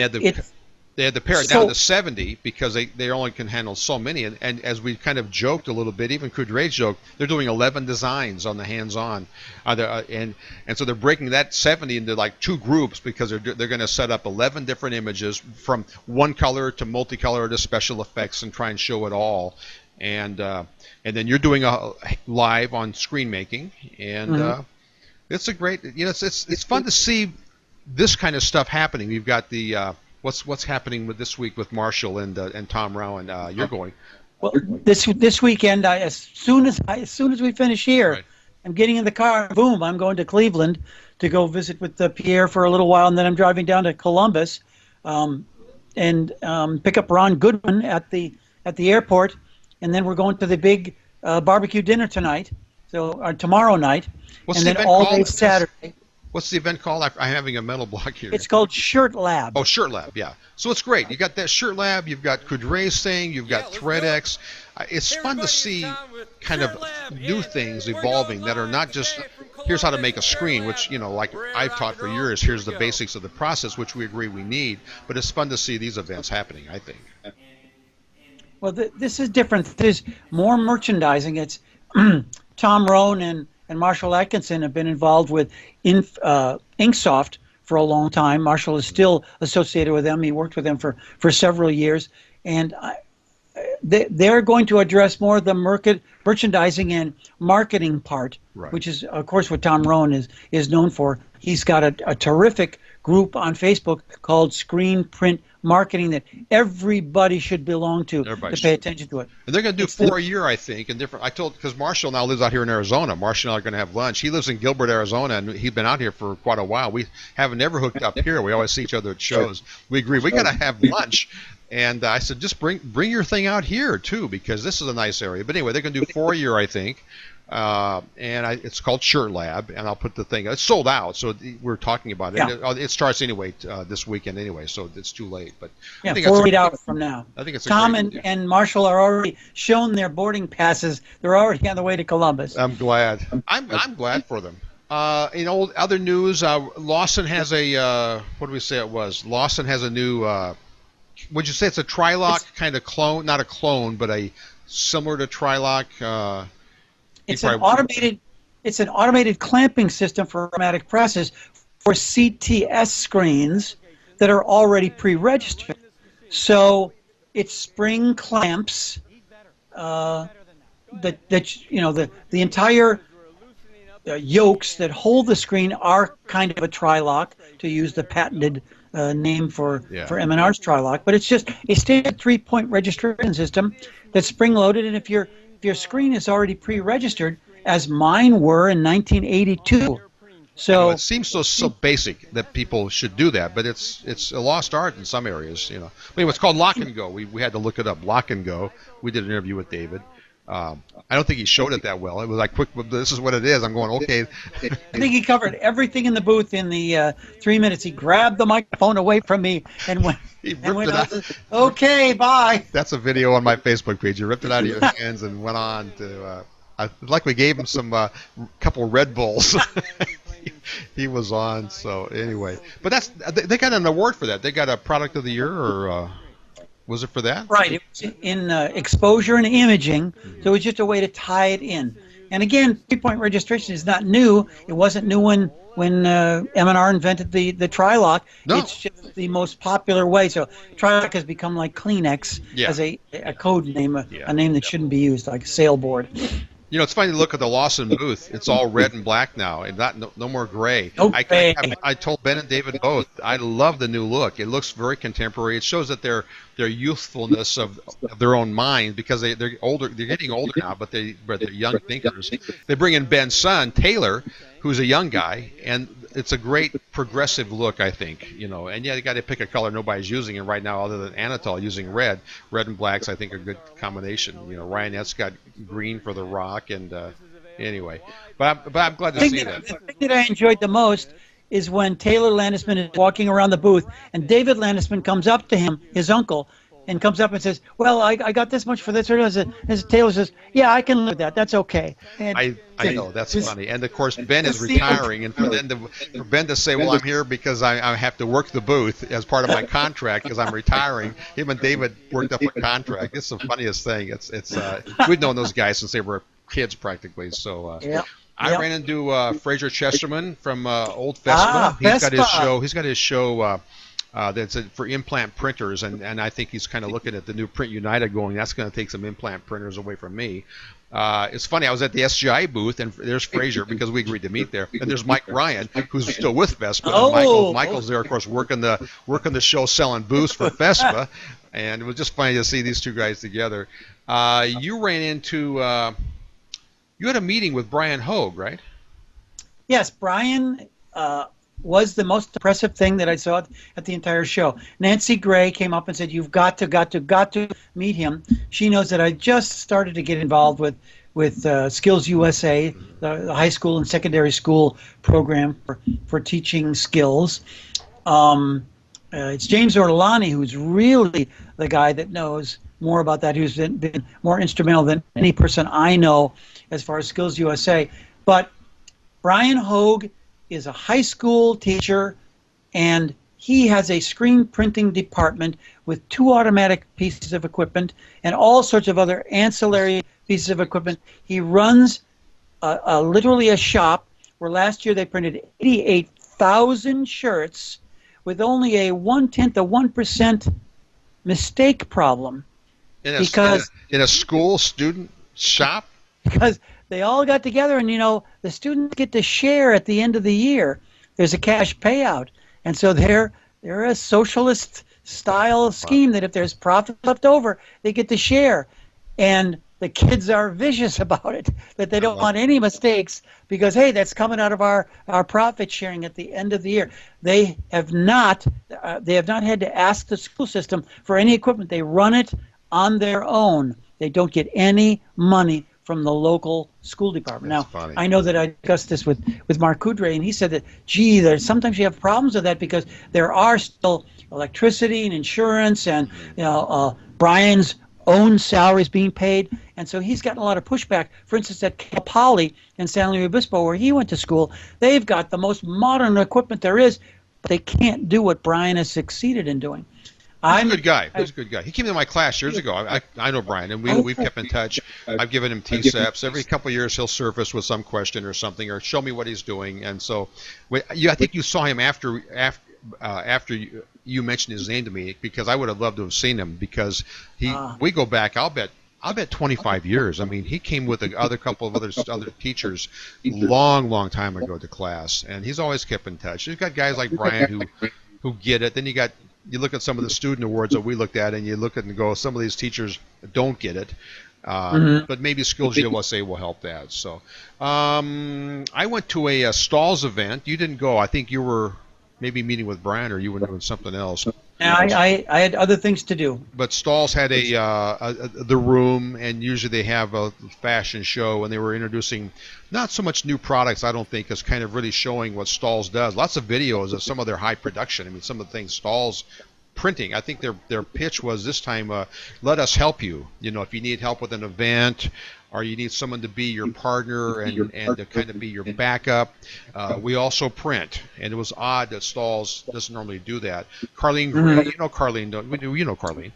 they had to pare it down to 70 because they only can handle so many. And as we kind of joked a little bit, even Coudray joked, they're doing 11 designs on the hands-on. And so they're breaking that 70 into like 2 groups because they're going to set up 11 different images from one color to multicolor to special effects and try and show it all. And then you're doing a live on screen making. And it's a great, it's fun to see this kind of stuff happening. You've got the... What's happening with this week with Marshall and Tom Rauen? You're going. Well, this weekend, as soon as we finish here, right. I'm getting in the car. Boom! I'm going to Cleveland to go visit with Pierre for a little while, and then I'm driving down to Columbus, and pick up Ron Goodman at the airport, and then we're going to the big barbecue dinner tonight, tomorrow night, and then all day Saturday. What's the event called? I'm having a mental block here. It's called ShirtLab. Oh, ShirtLab, yeah. So it's great. You got that ShirtLab. You've got Coudray's thing. You've got ThreadX. It's fun to see kind of new things evolving that are not just here's how to make a screen, which like I've taught for years. Here's the basics of the process, which we agree we need. But it's fun to see these events happening, I think. Well, this is different. There's more merchandising. It's Tom Rohn and Marshall Atkinson have been involved with Inksoft for a long time. Marshall is still associated with them. He worked with them for several years. And they're going to address more of the merchandising and marketing part, right. Which is, of course, what Tom Rohn is known for. He's got a terrific group on Facebook called Screen Print Marketing that everybody should belong to pay attention to it. And they're going to do 4 a year, I think. And different. I told because Marshall now lives out here in Arizona. Marshall and I are going to have lunch. He lives in Gilbert, Arizona, and he's been out here for quite a while. We haven't ever hooked up here. We always see each other at shows. We agree we got to have lunch And I said, just bring your thing out here too, because this is a nice area. But anyway, they're going to do 4 a year, I think. It's called ShirtLab, and I'll put the thing. It's sold out, so we're talking about it. Yeah. It starts anyway this weekend anyway, so it's too late. But yeah, I think 48 hours from now. I think it's Tom and Marshall are already shown their boarding passes. They're already on the way to Columbus. I'm glad. I'm glad for them. In other news, Lawson has a what do we say it was? Lawson has a new. Would you say it's a Trilock kind of clone? Not a clone, but a similar to Trilock. It's an automated clamping system for automatic presses for CTS screens that are already pre-registered. So it's spring clamps. The entire yokes that hold the screen are kind of a Trilock, to use the patented name for M&R's Trilock. But it's just a standard 3-point registration system that's spring-loaded, and if your screen is already pre-registered, as mine were in 1982. So it seems so basic that people should do that, but it's a lost art in some areas. Anyway, it's called Lock and Go. We had to look it up. Lock and Go. We did an interview with David. I don't think he showed it that well. It was like, quick, this is what it is. I'm going, okay. I think he covered everything in the booth in the 3 minutes. He grabbed the microphone away from me and went. He ripped it out. Okay, bye. That's a video on my Facebook page. He ripped it out of your hands and went on to. Like we gave him some couple Red Bulls. He was on. So anyway, but they got an award for that. They got a Product of the Year, or was it for that? Right. It was in exposure and imaging. So it was just a way to tie it in. And again, 3-point registration is not new. It wasn't new when M&R invented the Trilock. No. It's just the most popular way. So Trilock has become like Kleenex as a code name, a name that shouldn't be used, like sailboard. It's funny to look at the Lawson booth. It's all red and black now, and no more gray. I told Ben and David both, I love the new look. It looks very contemporary. It shows that their youthfulness of their own mind, because they're older. They're getting older now, but they're young thinkers. They bring in Ben's son, Taylor, who's a young guy, and it's a great progressive look, I think. And you got to pick a color nobody's using it right now, other than Anatol using red. Red and blacks, I think, are a good combination. Ryanette's got green for the rock, and anyway. But I'm glad to see that. The thing that I enjoyed the most is when Taylor Landisman is walking around the booth, and David Landisman comes up to him, his uncle, and comes up and says, well, I got this much for this. And Taylor says, yeah, I can live with that. That's okay. And I know. That's funny. And, of course, Ben is retiring. And for Ben to say, well, I'm here because I have to work the booth as part of my contract because I'm retiring. Him and David worked up a contract. It's the funniest thing. We've known those guys since they were kids practically. So I ran into Fraser Chesterman from Old Vespa. He's got his show that's for implant printers, and I think he's kind of looking at the new Print United going, that's going to take some implant printers away from me. It's funny, I was at the SGI booth, and there's Fraser, because we agreed to meet there, and there's Mike Ryan, who's still with Vespa. Michael's there, of course, working the show, selling booths for Vespa, and it was just funny to see these two guys together. You ran into, you had a meeting with Brian Hogue, right? Yes, Brian was the most impressive thing that I saw at the entire show. Nancy Gray came up and said, you've got to meet him. She knows that I just started to get involved with Skills USA, the high school and secondary school program for teaching skills. It's James Ortolani who's really the guy that knows more about that, who's been more instrumental than any person I know as far as Skills USA. But Brian Hogue is a high school teacher, and he has a screen printing department with 2 automatic pieces of equipment and all sorts of other ancillary pieces of equipment. He runs literally a shop where last year they printed 88,000 shirts with only a 0.1% mistake problem. In a school student shop? Because they all got together, and the students get to share at the end of the year. There's a cash payout, and so they're a socialist style scheme that if there's profit left over, they get to share. And the kids are vicious about it, that they don't want any mistakes because, hey, that's coming out of our profit sharing at the end of the year. They have not had to ask the school system for any equipment. They run it on their own. They don't get any money from the local school department. Now, I know that I discussed this with Mark Coudray, and he said that, gee, sometimes you have problems with that because there are still electricity and insurance and Brian's own salaries being paid, and so he's gotten a lot of pushback. For instance, at Cal Poly in San Luis Obispo, where he went to school, they've got the most modern equipment there is, but they can't do what Brian has succeeded in doing. He's a good guy. He's a good guy. He came to my class years ago. I know Brian, and we've kept in touch. I've given him TSEPs. Every couple of years, he'll surface with some question or something, or show me what he's doing. And so, I think you saw him after you mentioned his name to me, because I would have loved to have seen him, because we go back. I'll bet 25 years. I mean, he came with a couple of other teachers long time ago to class, and he's always kept in touch. You've got guys like Brian who get it. Then you look at some of the student awards that we looked at, and you look at and go, some of these teachers don't get it. But maybe Skills USA will help that. So I went to a Stahls event. You didn't go. I think you were maybe meeting with Brian, or you were doing something else. Yeah, I had other things to do. But Stahls had the room, and usually they have a fashion show, and they were introducing not so much new products, I don't think, as kind of really showing what Stahls does. Lots of videos of some of their high production. I mean, some of the things Stahls printing. I think their pitch was this time, let us help you. If you need help with an event, or you need someone to be your partner and to kind of be your backup. We also print, and it was odd that Stahls doesn't normally do that. Carlene Gray, you know Carlene, you know Carlene.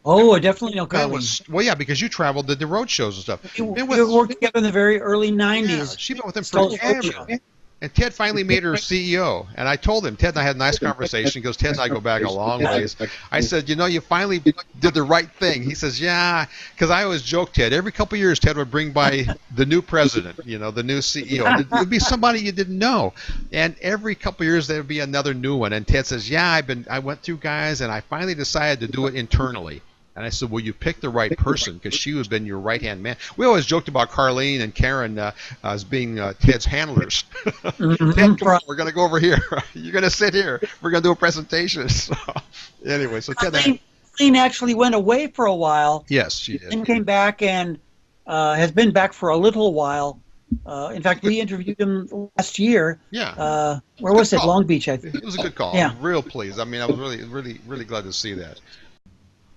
Oh, I definitely know Carlene. Well, yeah, because you traveled to the road shows and stuff. We worked together in the very early 90s. Yeah, she's been with him forever. And Ted finally made her CEO. And I told him, Ted and I had a nice conversation, because Ted and I go back a long ways. I said, you finally did the right thing. He says, yeah, because I always joke, Ted, every couple of years Ted would bring by the new president, the new CEO. It would be somebody you didn't know. And every couple of years there would be another new one. And Ted says, yeah, I went through guys, and I finally decided to do it internally. And I said, well, you picked the right person, because she would have been your right-hand man. We always joked about Carlene and Karen as being Ted's handlers. Ted, come on, we're going to go over here. You're going to sit here. We're going to do a presentation. So, anyway, so Ted... Carlene actually went away for a while. Yes, she did. And came back and has been back for a little while. In fact, we interviewed him last year. Yeah. Where was it? Long Beach, I think. It was a good call. Yeah. Real pleased. I mean, I was really glad to see that.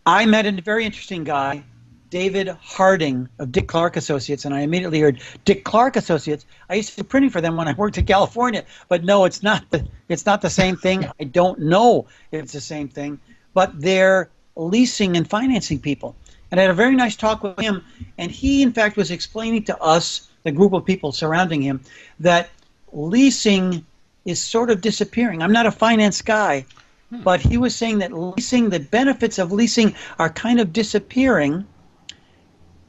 I met a very interesting guy, David Harding of Dick Clark Associates, and I immediately heard Dick Clark Associates. I used to do printing for them when I worked in California, but no, it's not the same thing. I don't know if it's the same thing, but they're leasing and financing people. And I had a very nice talk with him, and he, in fact, was explaining to us, the group of people surrounding him, that leasing is sort of disappearing. I'm not a finance guy, but he was saying that the benefits of leasing are kind of disappearing,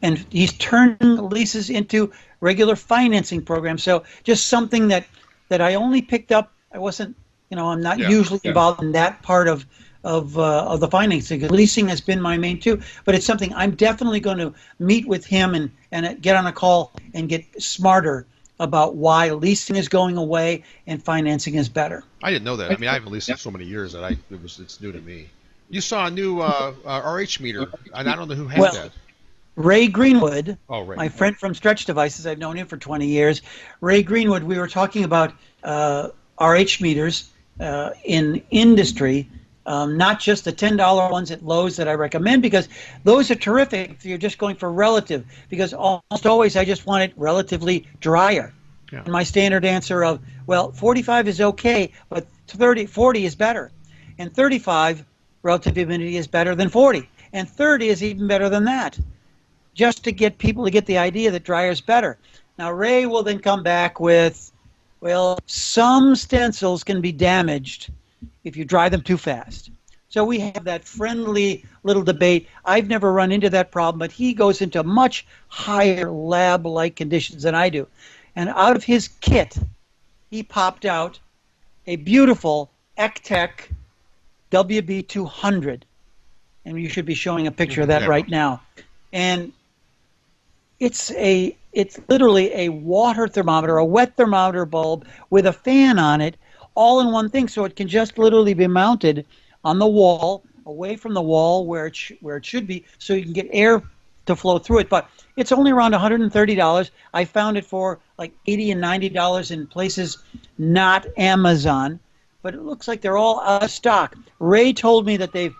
and he's turning leases into regular financing programs. So just something that I only picked up. I wasn't, I'm not usually involved in that part of the financing. Leasing has been my main too, but it's something I'm definitely going to meet with him and get on a call and get smarter about why leasing is going away and financing is better. I didn't know that. I mean, I haven't leased in so many years that it's new to me. You saw a new RH meter, and I don't know who had that. Ray Greenwood, Ray. My friend from Stretch Devices, I've known him for 20 years. Ray Greenwood, we were talking about RH meters in industry, not just the $10 ones at Lowe's that I recommend, because those are terrific if you're just going for relative, because almost always I just want it relatively drier. Yeah. And my standard answer of, 45 is okay, but 40 is better. And 35 relative humidity is better than 40. And 30 is even better than that, just to get people to get the idea that drier is better. Now, Ray will then come back with, some stencils can be damaged if you dry them too fast. So we have that friendly little debate. I've never run into that problem, but he goes into much higher lab-like conditions than I do. And out of his kit, he popped out a beautiful Ectech WB200. And you should be showing a picture of that right now. And it's literally a water thermometer, a wet thermometer bulb with a fan on it, all in one thing. So it can just literally be mounted on the wall, away from the wall where it should be, so you can get air to flow through it. But it's only around $130. I found it for like $80 and $90 in places not Amazon, but it looks like they're all out of stock. Ray told me that they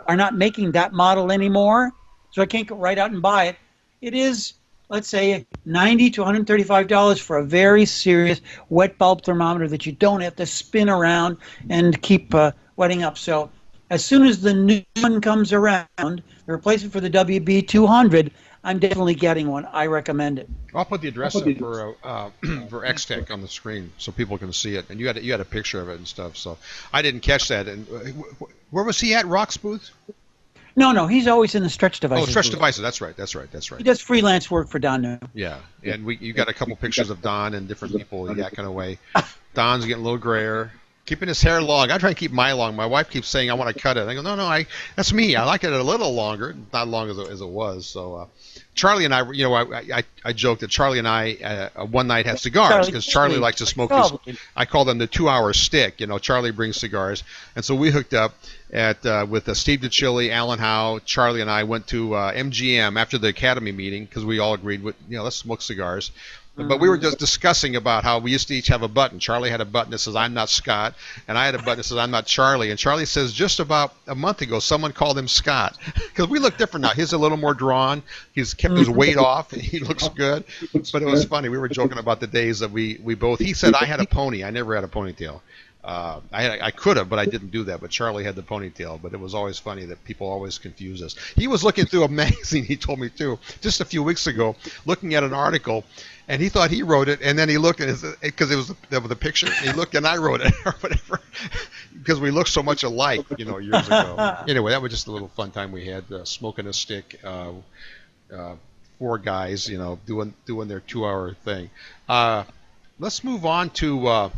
are not making that model anymore, so I can't go right out and buy it. It is, let's say, $90 to $135 for a very serious wet bulb thermometer that you don't have to spin around and keep wetting up. So as soon as the new one comes around, the replacement for the WB200, I'm definitely getting one. I recommend it. I'll put the address up for X-Tech on the screen so people can see it. And you had a picture of it and stuff. So I didn't catch that. And where was he at? Rock's booth? No, he's always in the Stretch Devices. Oh, Stretch booth. Devices. That's right. He does freelance work for Don New. Yeah, and you got a couple pictures of Don and different people yakking away. Don's getting a little grayer. Keeping his hair long. I try and keep mine long. My wife keeps saying I want to cut it. I go, no, that's me. I like it a little longer, not long as it was. So Charlie and I, I joked that Charlie and I one night had cigars because Charlie likes to smoke these. I call them the 2-hour stick. Charlie brings cigars, and so we hooked up with Steve DiCilli, Alan Howe, Charlie, and I went to MGM after the Academy meeting because we all agreed with let's smoke cigars. But we were just discussing about how we used to each have a button. Charlie had a button that says, I'm not Scott, and I had a button that says, I'm not Charlie. And Charlie says, just about a month ago, someone called him Scott. Because we look different now. He's a little more drawn. He's kept his weight off. He looks good. But it was funny. We were joking about the days that we both, he said, I had a pony. I never had a ponytail. I could have, but I didn't do that. But Charlie had the ponytail. But it was always funny that people always confuse us. He was looking through a magazine, he told me too, just a few weeks ago, looking at an article, and he thought he wrote it, and then he looked at it because it was the picture. And he looked, and I wrote it or whatever, because we looked so much alike, years ago. Anyway, that was just a little fun time we had, smoking a stick. 4 guys, doing their 2-hour thing. Let's move on to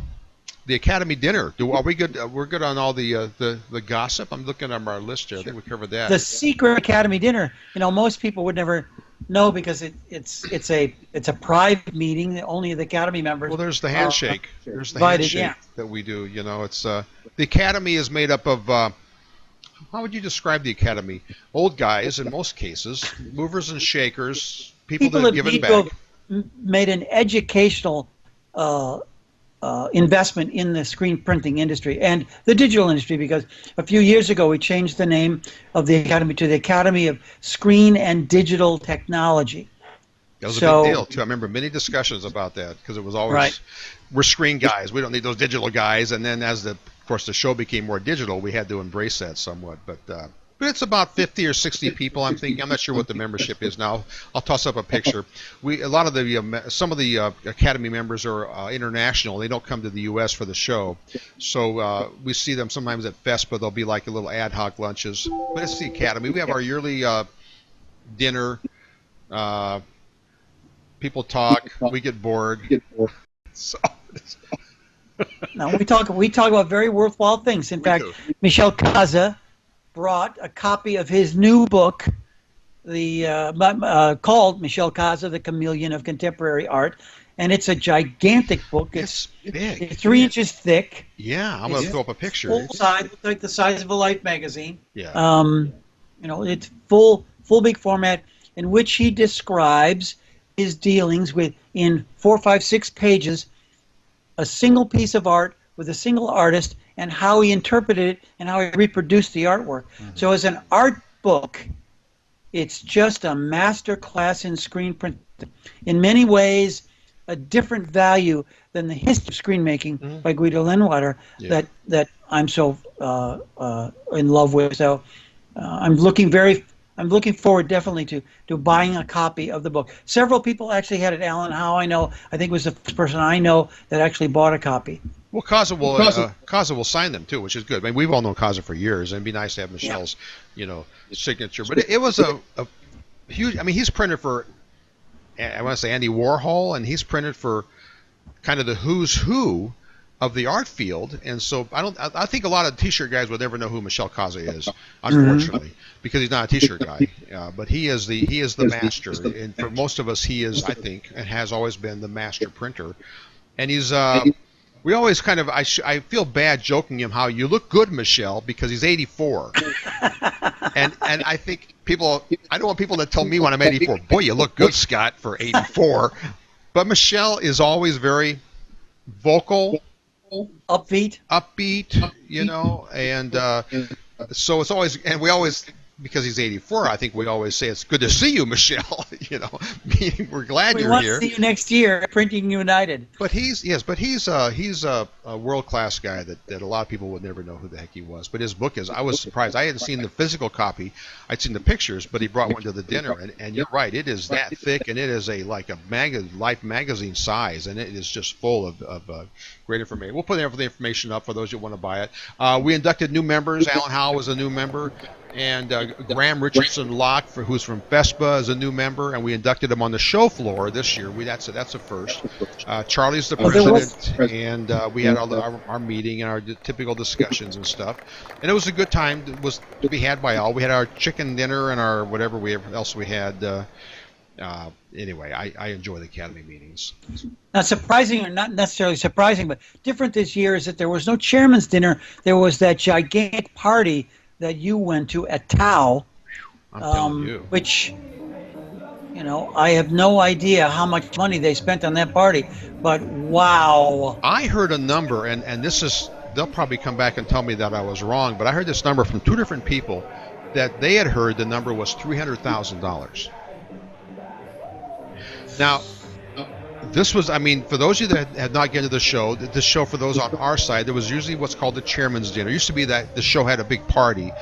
the Academy dinner. Are we good? We're good on all the gossip. I'm looking at our list here. I think we covered that. The secret Academy dinner. Most people would never know because it's a private meeting. Only the Academy members. Well, there's the handshake. There's the handshake that we do. It's the Academy is made up of. How would you describe the Academy? Old guys in most cases, movers and shakers, people that have given back. Made an educational investment in the screen printing industry and the digital industry, because a few years ago we changed the name of the Academy to the Academy of Screen and Digital Technology. That was a big deal too. I remember many discussions about that because it was always we're screen guys. We don't need those digital guys. And then as of course the show became more digital, we had to embrace that somewhat. But it's about 50 or 60 people. I'm thinking. I'm not sure what the membership is now. I'll toss up a picture. Some of the Academy members are international. They don't come to the U.S. for the show, so we see them sometimes at FESPA. They'll be like a little ad hoc lunches. But it's the Academy. We have our yearly dinner. People talk. We get bored. So. No, we talk about very worthwhile things. In fact, Michel Caza brought a copy of his new book, called Michel Caza, The Chameleon of Contemporary Art, and it's a gigantic book. It's big. It's 3 inches thick. Yeah, I'm going to throw up a picture. Full size, like the size of a Life magazine. Yeah. It's full big format in which he describes his dealings with, in 4, 5, 6 pages, a single piece of art with a single artist and how he interpreted it and how he reproduced the artwork. Mm-hmm. So as an art book, it's just a master class in screen print. In many ways, a different value than the history of screen making by Guido Linwater that I'm so in love with. So I'm looking forward definitely to buying a copy of the book. Several people actually had it. Alan Howe, I think was the first person I know that actually bought a copy. Well, Caza will sign them too, which is good. I mean, we've all known Caza for years, and it'd be nice to have Michel's, signature. But it was a huge. I mean, he's printed for, I want to say Andy Warhol, and he's printed for kind of the who's who of the art field, and so I think a lot of T-shirt guys would never know who Michel Caze is, unfortunately, because he's not a T-shirt guy. But he is the master, and for most of us, he is, I think, and has always been the master printer. And he's we always kind of I feel bad joking him how you look good, Michel, because he's 84, and I think I don't want people to tell me when I'm 84, boy, you look good, Scott, for 84. But Michel is always very vocal, upbeat, you know, and so it's always, and we always, because he's 84, I think we always say it's good to see you, Michel. You know, meaning we're glad you're here. We want to see you next year at Printing United. But he's a world-class guy that a lot of people would never know who the heck he was. But his book is, I was surprised. I hadn't seen the physical copy. I'd seen the pictures, but he brought one to the dinner. And you're right, it is that thick, and it is like a Life magazine size, and it is just full of great information. We'll put the information up for those who want to buy it. We inducted new members. Alan Howell was a new member. And Graham Richardson Locke, who's from FESPA, is a new member, and we inducted him on the show floor this year. That's a first. Charlie's the president, and we had our meeting and our typical discussions and stuff. And it was a good time. It was to be had by all. We had our chicken dinner and our whatever else we had. Anyway, I enjoy the Academy meetings. Now, surprising, or not necessarily surprising, but different this year is that there was no chairman's dinner. There was that gigantic party that you went to at TAO, which, you know, I have no idea how much money they spent on that party, but wow. I heard a number, and this is, they'll probably come back and tell me that I was wrong, but I heard this number from two different people that they had heard the number was $300,000. Now, this was, I mean, for those of you that had not gotten to the show for those on our side, there was usually what's called the chairman's dinner. It used to be that the show had a big party,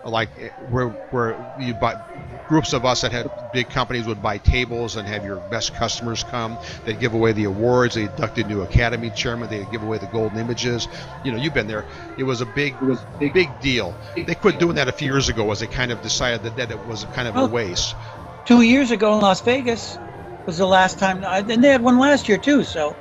like where you buy, groups of us that had big companies would buy tables and have your best customers come. They'd give away the awards. They inducted new Academy chairman. They'd give away the golden images. You know, you've been there. It was a big deal. They quit doing that a few years ago as they kind of decided that it was kind of a waste. 2 years ago in Las Vegas was the last time, and they had one last year too. So,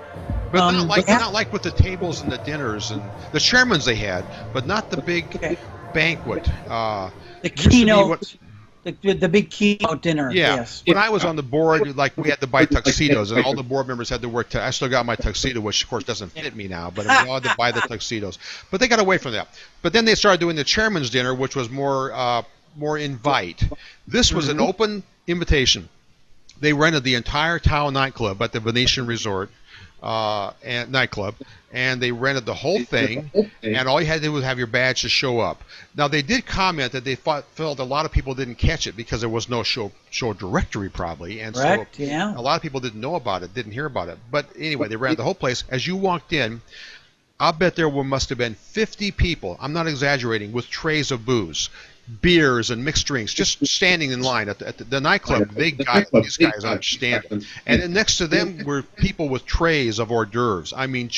but not like with the tables and the dinners and the chairmans they had, but not the big banquet. The keynote, the big keynote dinner. Yeah. Yes. When I was on the board, like we had to buy tuxedos, and all the board members had to wear. I still got my tuxedo, which of course doesn't fit me now, but we all had to buy the tuxedos. But they got away from that. But then they started doing the chairman's dinner, which was more invite. This was an open invitation. They rented the entire TAO nightclub at the Venetian Resort and nightclub, and they rented the whole thing, and all you had to do was have your badge to show up. Now, they did comment that they felt a lot of people didn't catch it because there was no show directory probably, and so a lot of people didn't know about it, didn't hear about it. But anyway, they rented the whole place. As you walked in, I'll bet there must have been 50 people, I'm not exaggerating, with trays of booze. Beers and mixed drinks, just standing in line at the nightclub. They got these guys understand. And then next to them were people with trays of hors d'oeuvres. I mean,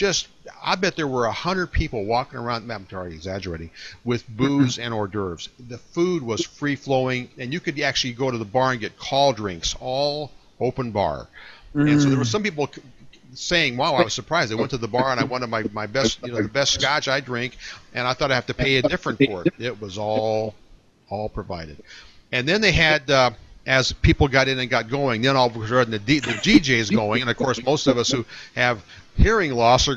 I bet there were 100 people walking around, I'm already exaggerating, with booze and hors d'oeuvres. The food was free-flowing, and you could actually go to the bar and get call drinks, all open bar. And so there were some people saying, wow, I was surprised. I went to the bar and I wanted my best, the best scotch I drink, and I thought I'd have to pay a different for it. It was all provided. And then they had, as people got in and got going, then all of a sudden the DJ's going, and of course most of us who have hearing loss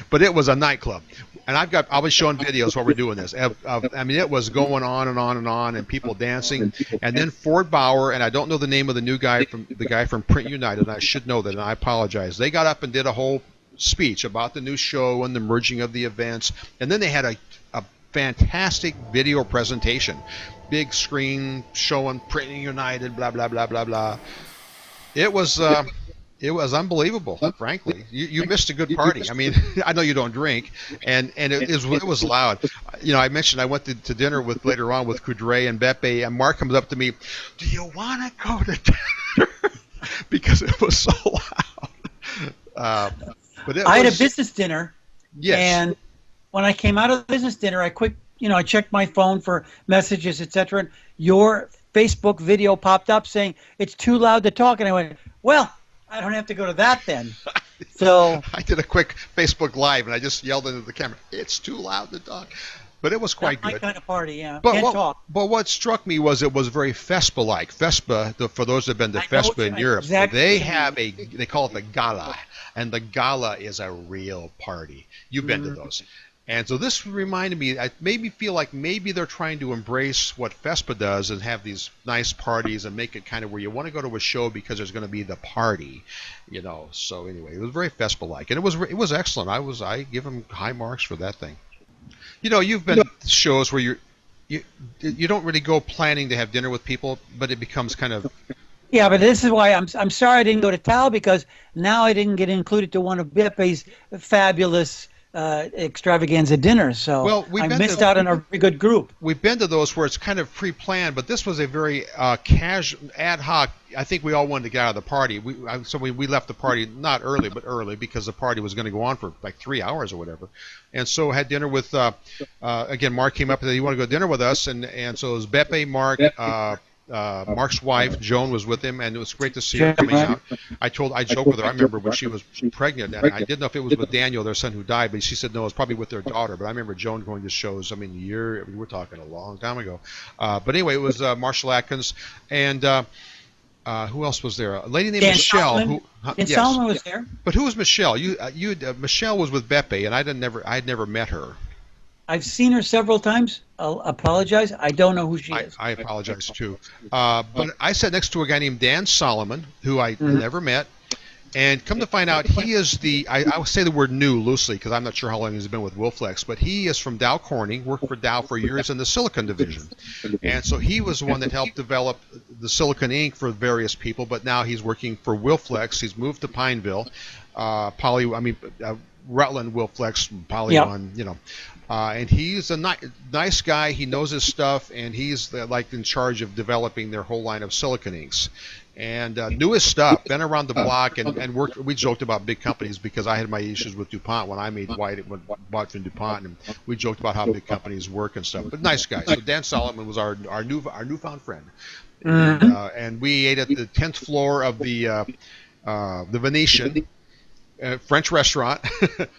but it was a nightclub. And I'll be showing videos while we're doing this. I mean, it was going on and on and on, and people dancing. And then Ford Bauer, and I don't know the name of the guy from Print United, and I should know that, and I apologize. They got up and did a whole speech about the new show and the merging of the events. And then they had a fantastic video presentation, big screen showing Printing United, blah blah blah blah blah. It was unbelievable, frankly. You missed a good party. I mean, I know you don't drink, and it was loud. You know, I mentioned I went to dinner later on with Coudray and Beppe, and Mark comes up to me, "Do you want to go to dinner?" Because it was so loud. But I had a business dinner. Yes. And when I came out of the business dinner, I checked my phone for messages, etc. And your Facebook video popped up saying it's too loud to talk, and I went, "Well, I don't have to go to that then." So I did a quick Facebook Live, and I just yelled into the camera, "It's too loud to talk." But it was quite my good. kind of party, yeah. But Can't talk. what struck me was it was very Fespa-like. Fespa, for those that have been to Fespa in Europe, exactly. they call it the gala, and the gala is a real party. You've been to those. And so this reminded me, it made me feel like maybe they're trying to embrace what Fespa does and have these nice parties and make it kind of where you want to go to a show because there's going to be the party, you know. So anyway, it was very Fespa-like, and it was excellent. I give them high marks for that thing. You know, you've been to shows where you don't really go planning to have dinner with people, but it becomes kind of. Yeah, but this is why I'm sorry I didn't go to TAO, because now I didn't get included to one of Bepe's fabulous extravaganza dinners, so I missed out on a very good group. We've been to those where it's kind of pre-planned, but this was a very casual, ad hoc. I think we all wanted to get out of the party. So we left the party not early, but early, because the party was going to go on for like 3 hours or whatever. And so had dinner with, again, Mark came up and said, "You want to go to dinner with us?" And so it was Bepe, Mark, Mark's wife, Joan, was with him, and it was great to see her coming out. I joked with her. I remember when she was pregnant, and I didn't know if it was with Daniel, their son, who died, but she said no, it was probably with their daughter. But I remember Joan going to shows. I mean, we're talking a long time ago. But anyway, it was Marshall Atkins, and who else was there? A lady named Dan Michelle. Solomon. Yes. Solomon was there. But who was Michelle? Michelle was with Bepe, and I had never met her. I've seen her several times. I'll apologize. I don't know who she is. I apologize, too. But I sat next to a guy named Dan Solomon, who I never met. And come to find out, he is I would say the word new loosely, because I'm not sure how long he's been with Wilflex, but he is from Dow Corning, worked for Dow for years in the silicon division. And so he was the one that helped develop the silicon ink for various people, but now he's working for Wilflex. He's moved to Pineville, Rutland, Wilflex, Polygon, you know. And he's a nice guy. He knows his stuff, and he's in charge of developing their whole line of silicon inks. And knew his stuff, been around the block, and worked. We joked about big companies because I had my issues with DuPont when I made white, bought from DuPont, and we joked about how big companies work and stuff. But nice guy. So Dan Solomon was our newfound friend, and we ate at the 10th floor of the Venetian. French restaurant.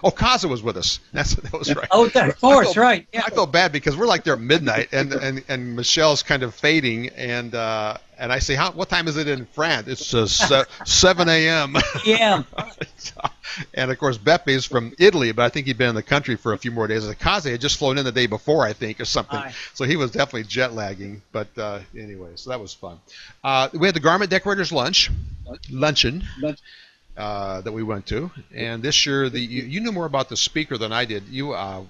Oh, Kaza was with us. That was right. Oh, of course, right. Yeah. I felt bad because we're like there at midnight, and Michelle's kind of fading, and I say, what time is it in France? It's 7 a.m. Yeah. And of course, Bepe's from Italy, but I think he'd been in the country for a few more days. Kaza had just flown in the day before, I think, or something. So he was definitely jet lagging. But anyway, so that was fun. We had the Garment Decorators luncheon. That we went to, and this year you knew more about the speaker than I did. You have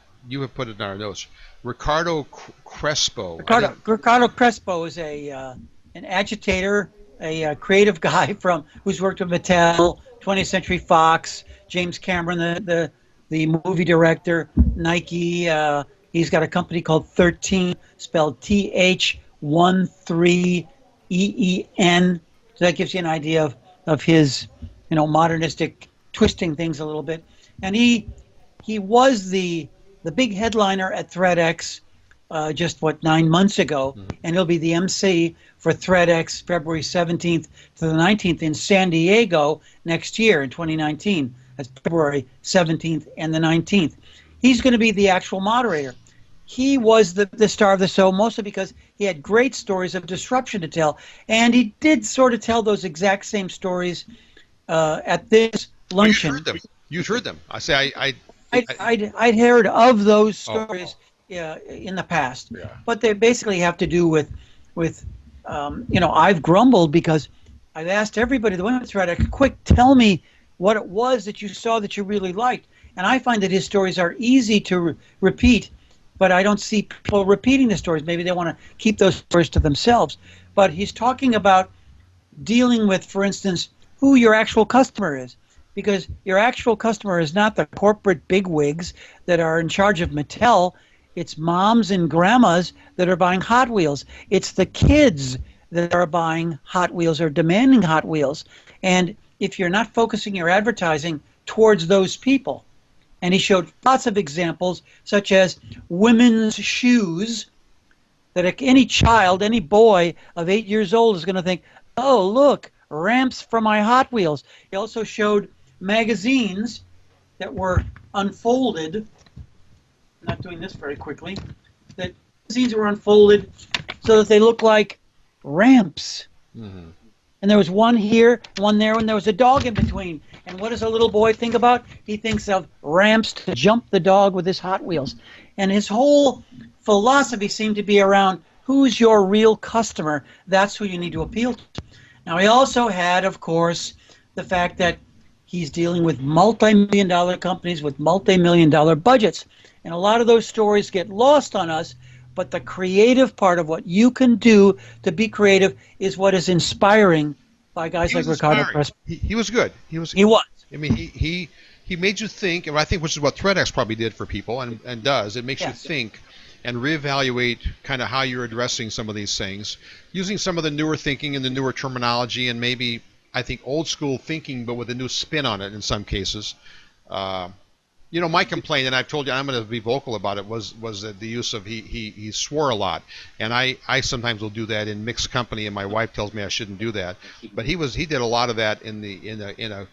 put it in our notes. Ricardo Crespo. Ricardo Crespo is an agitator, a creative guy who's worked with Mattel, 20th Century Fox, James Cameron, the movie director, Nike. He's got a company called 13, spelled TH13EEN. So that gives you an idea of his, modernistic, twisting things a little bit. And he was the big headliner at ThreadX just 9 months ago, and he'll be the MC for ThreadX February 17th to the 19th in San Diego next year in 2019. That's February 17th and the 19th. He's going to be the actual moderator. He was the star of the show mostly because he had great stories of disruption to tell, and he did sort of tell those exact same stories at this luncheon. You'd heard them. I say I'd heard of those stories in the past, but they basically have to do with I've grumbled because I've asked everybody that went to ThreadX, quick, tell me what it was that you saw that you really liked, and I find that his stories are easy to repeat, but I don't see people repeating the stories. Maybe they want to keep those stories to themselves. But he's talking about dealing with, for instance, who your actual customer is, because your actual customer is not the corporate bigwigs that are in charge of Mattel. It's moms and grandmas that are buying Hot Wheels. It's the kids that are buying Hot Wheels or demanding Hot Wheels. And if you're not focusing your advertising towards those people, and he showed lots of examples, such as women's shoes, that any child, any boy of 8 years old is going to think, oh, look, ramps for my Hot Wheels. He also showed magazines that were unfolded. I'm not doing this very quickly. That magazines were unfolded so that they look like ramps. Mm-hmm. And there was one here, one there, and there was a dog in between. And what does a little boy think about? He thinks of ramps to jump the dog with his Hot Wheels. And his whole philosophy seemed to be around who's your real customer. That's who you need to appeal to. Now, he also had, of course, the fact that he's dealing with multi-million-dollar companies with multi-million-dollar budgets. And a lot of those stories get lost on us. But the creative part of what you can do to be creative is what is inspiring by guys like Ricardo Press. He was good. He was. I mean, he made you think, and I think which is what ThreadX probably did for people and does. It makes you think and reevaluate kind of how you're addressing some of these things, using some of the newer thinking and the newer terminology and maybe, I think, old school thinking, but with a new spin on it in some cases. You know, my complaint, and I've told you I'm going to be vocal about it, was that the use of he swore a lot, and I sometimes will do that in mixed company, and my wife tells me I shouldn't do that, but he did a lot of that in a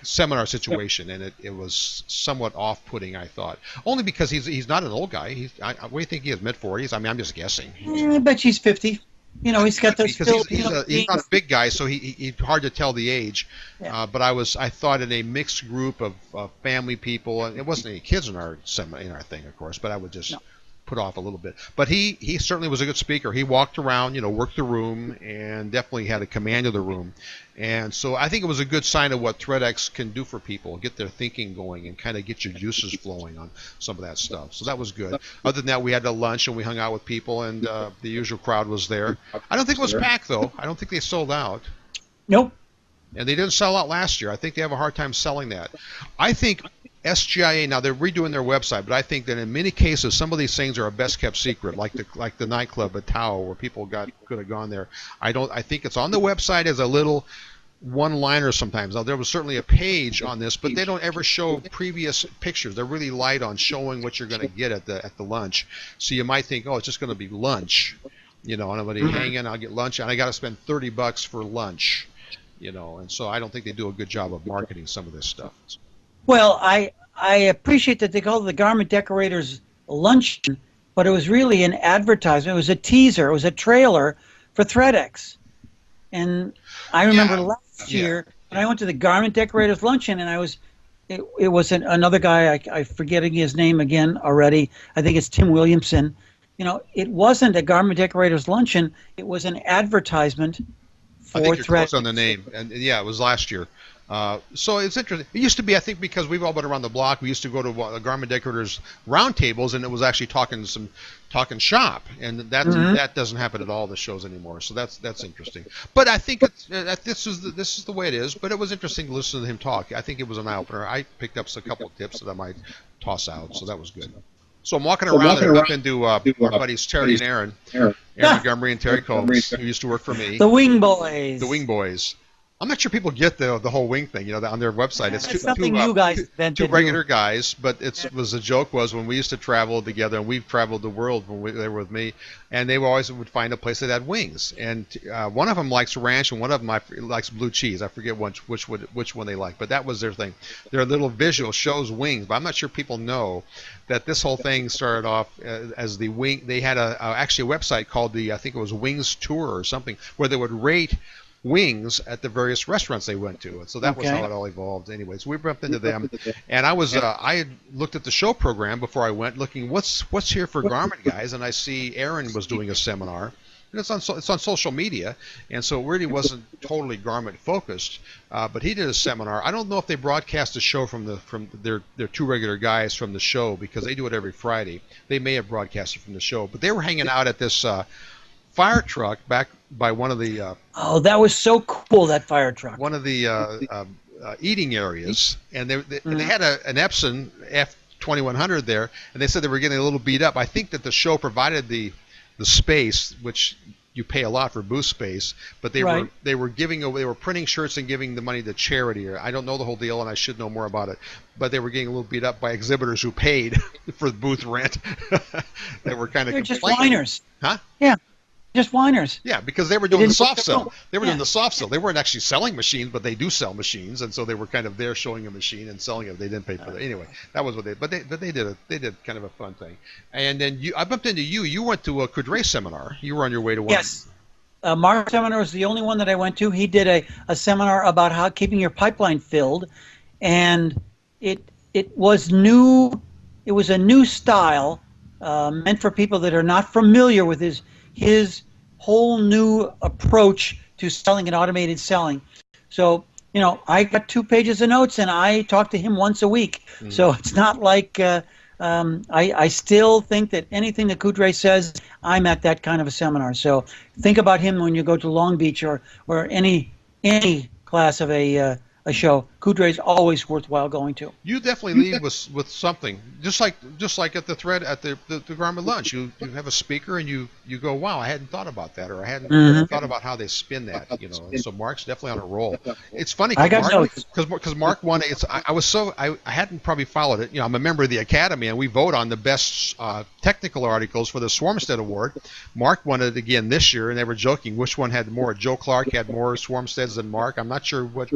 seminar situation, and it was somewhat off-putting, I thought, only because he's not an old guy. What do you think he is, mid-40s? I mean, I'm just guessing. I bet she's 50. You know, he's got those. Because he's not a big guy, so he's hard to tell the age. Yeah. But I thought in a mixed group of family people, and it wasn't any kids in our thing, of course. But I would just put off a little bit. But he certainly was a good speaker. He walked around, you know, worked the room, and definitely had a command of the room. And so I think it was a good sign of what ThreadX can do for people, get their thinking going and kind of get your juices flowing on some of that stuff. So that was good. Other than that, we had a lunch and we hung out with people, and the usual crowd was there. I don't think it was packed, though. I don't think they sold out. Nope. And they didn't sell out last year. I think they have a hard time selling that. I think SGIA, now they're redoing their website, but I think that in many cases some of these things are a best kept secret, like the nightclub at TAO where people could have gone there. I think it's on the website as a little one-liner sometimes. Now there was certainly a page on this, but they don't ever show previous pictures. They're really light on showing what you're going to get at the lunch. So you might think, oh, it's just going to be lunch, you know, and I'm going to hang in, I'll get lunch, and I got to spend $30 for lunch, you know. And so I don't think they do a good job of marketing some of this stuff. Well, I appreciate that they call it the Garment Decorators Luncheon, but it was really an advertisement. It was a teaser. It was a trailer for ThreadX. And I remember last year when I went to the Garment Decorators Luncheon, and it was another guy, I'm forgetting his name again already. I think it's Tim Williamson. You know, it wasn't a Garment Decorators Luncheon. It was an advertisement for ThreadX. I think you're close on the name. And yeah, it was last year. So it's interesting. It used to be, I think, because we've all been around the block, we used to go to the Garment Decorators roundtables, and it was actually talking shop, and that doesn't happen at all the shows anymore. So that's interesting. But I think this is the way it is. But it was interesting to listen to him talk. I think it was an eye opener. I picked up a couple of tips that I might toss out, so that was good. So I'm walking around and I bump into our buddies Terry and Aaron Montgomery and Terry Combs, who used to work for me. The Wing Boys. The Wing Boys. I'm not sure people get the whole wing thing, you know, on their website. It's two regular guys, but the joke was when we used to travel together, and we've traveled the world when they were with me, and they always would find a place that had wings. And one of them likes ranch, and one of them likes blue cheese. I forget which one they like, but that was their thing. Their little visual shows wings, but I'm not sure people know that this whole thing started off as the wing. They had actually a website called I think it was Wings Tour or something, where they would rate wings at the various restaurants they went to, and so that was how it all evolved. Anyways, we bumped into them, and I had looked at the show program before I went, looking what's here for garment guys, and I see Aaron was doing a seminar, and it's on social media, and so it really wasn't totally garment focused, but he did a seminar. I don't know if they broadcast the show from their two regular guys from the show, because they do it every Friday. They may have broadcasted from the show, but they were hanging out at this fire truck back by one of the that was so cool, that fire truck. One of the eating areas, and they had an Epson F2100 there, and they said they were getting a little beat up. I think that the show provided the space, which you pay a lot for booth space, but they were printing shirts and giving the money to charity. I don't know the whole deal, and I should know more about it, but they were getting a little beat up by exhibitors who paid for the booth rent. They were kind of just whiners, huh? Yeah. just whiners. Yeah, because they were doing the soft sell. sell. They were doing the soft sell. They weren't actually selling machines, but they do sell machines, and so they were kind of there showing a machine and selling it. They didn't pay for it. Anyway, that was what they. But they did kind of a fun thing. And then I bumped into you. You went to a Coudray seminar. You were on your way to one. Yes. Mark's seminar was the only one that I went to. He did a seminar about how keeping your pipeline filled, and it was new. It was a new style meant for people that are not familiar with his whole new approach to selling and automated selling. So, I got 2 pages of notes, and I talk to him once a week. Mm-hmm. So it's not like I still think that anything that Coudray says, I'm at that kind of a seminar. So think about him when you go to Long Beach or any class of a show. Coudray's always worthwhile going to. You definitely lead with something, just like at the thread at the Garment lunch. You have a speaker and you go, wow, I hadn't thought about that, or I hadn't thought about how they spin that. So Mark's definitely on a roll. It's funny because Mark won. I hadn't probably followed it. I'm a member of the Academy and we vote on the best technical articles for the Swarmstead Award. Mark won it again this year, and they were joking which one had more. Joe Clark had more Swarmsteads than Mark. I'm not sure what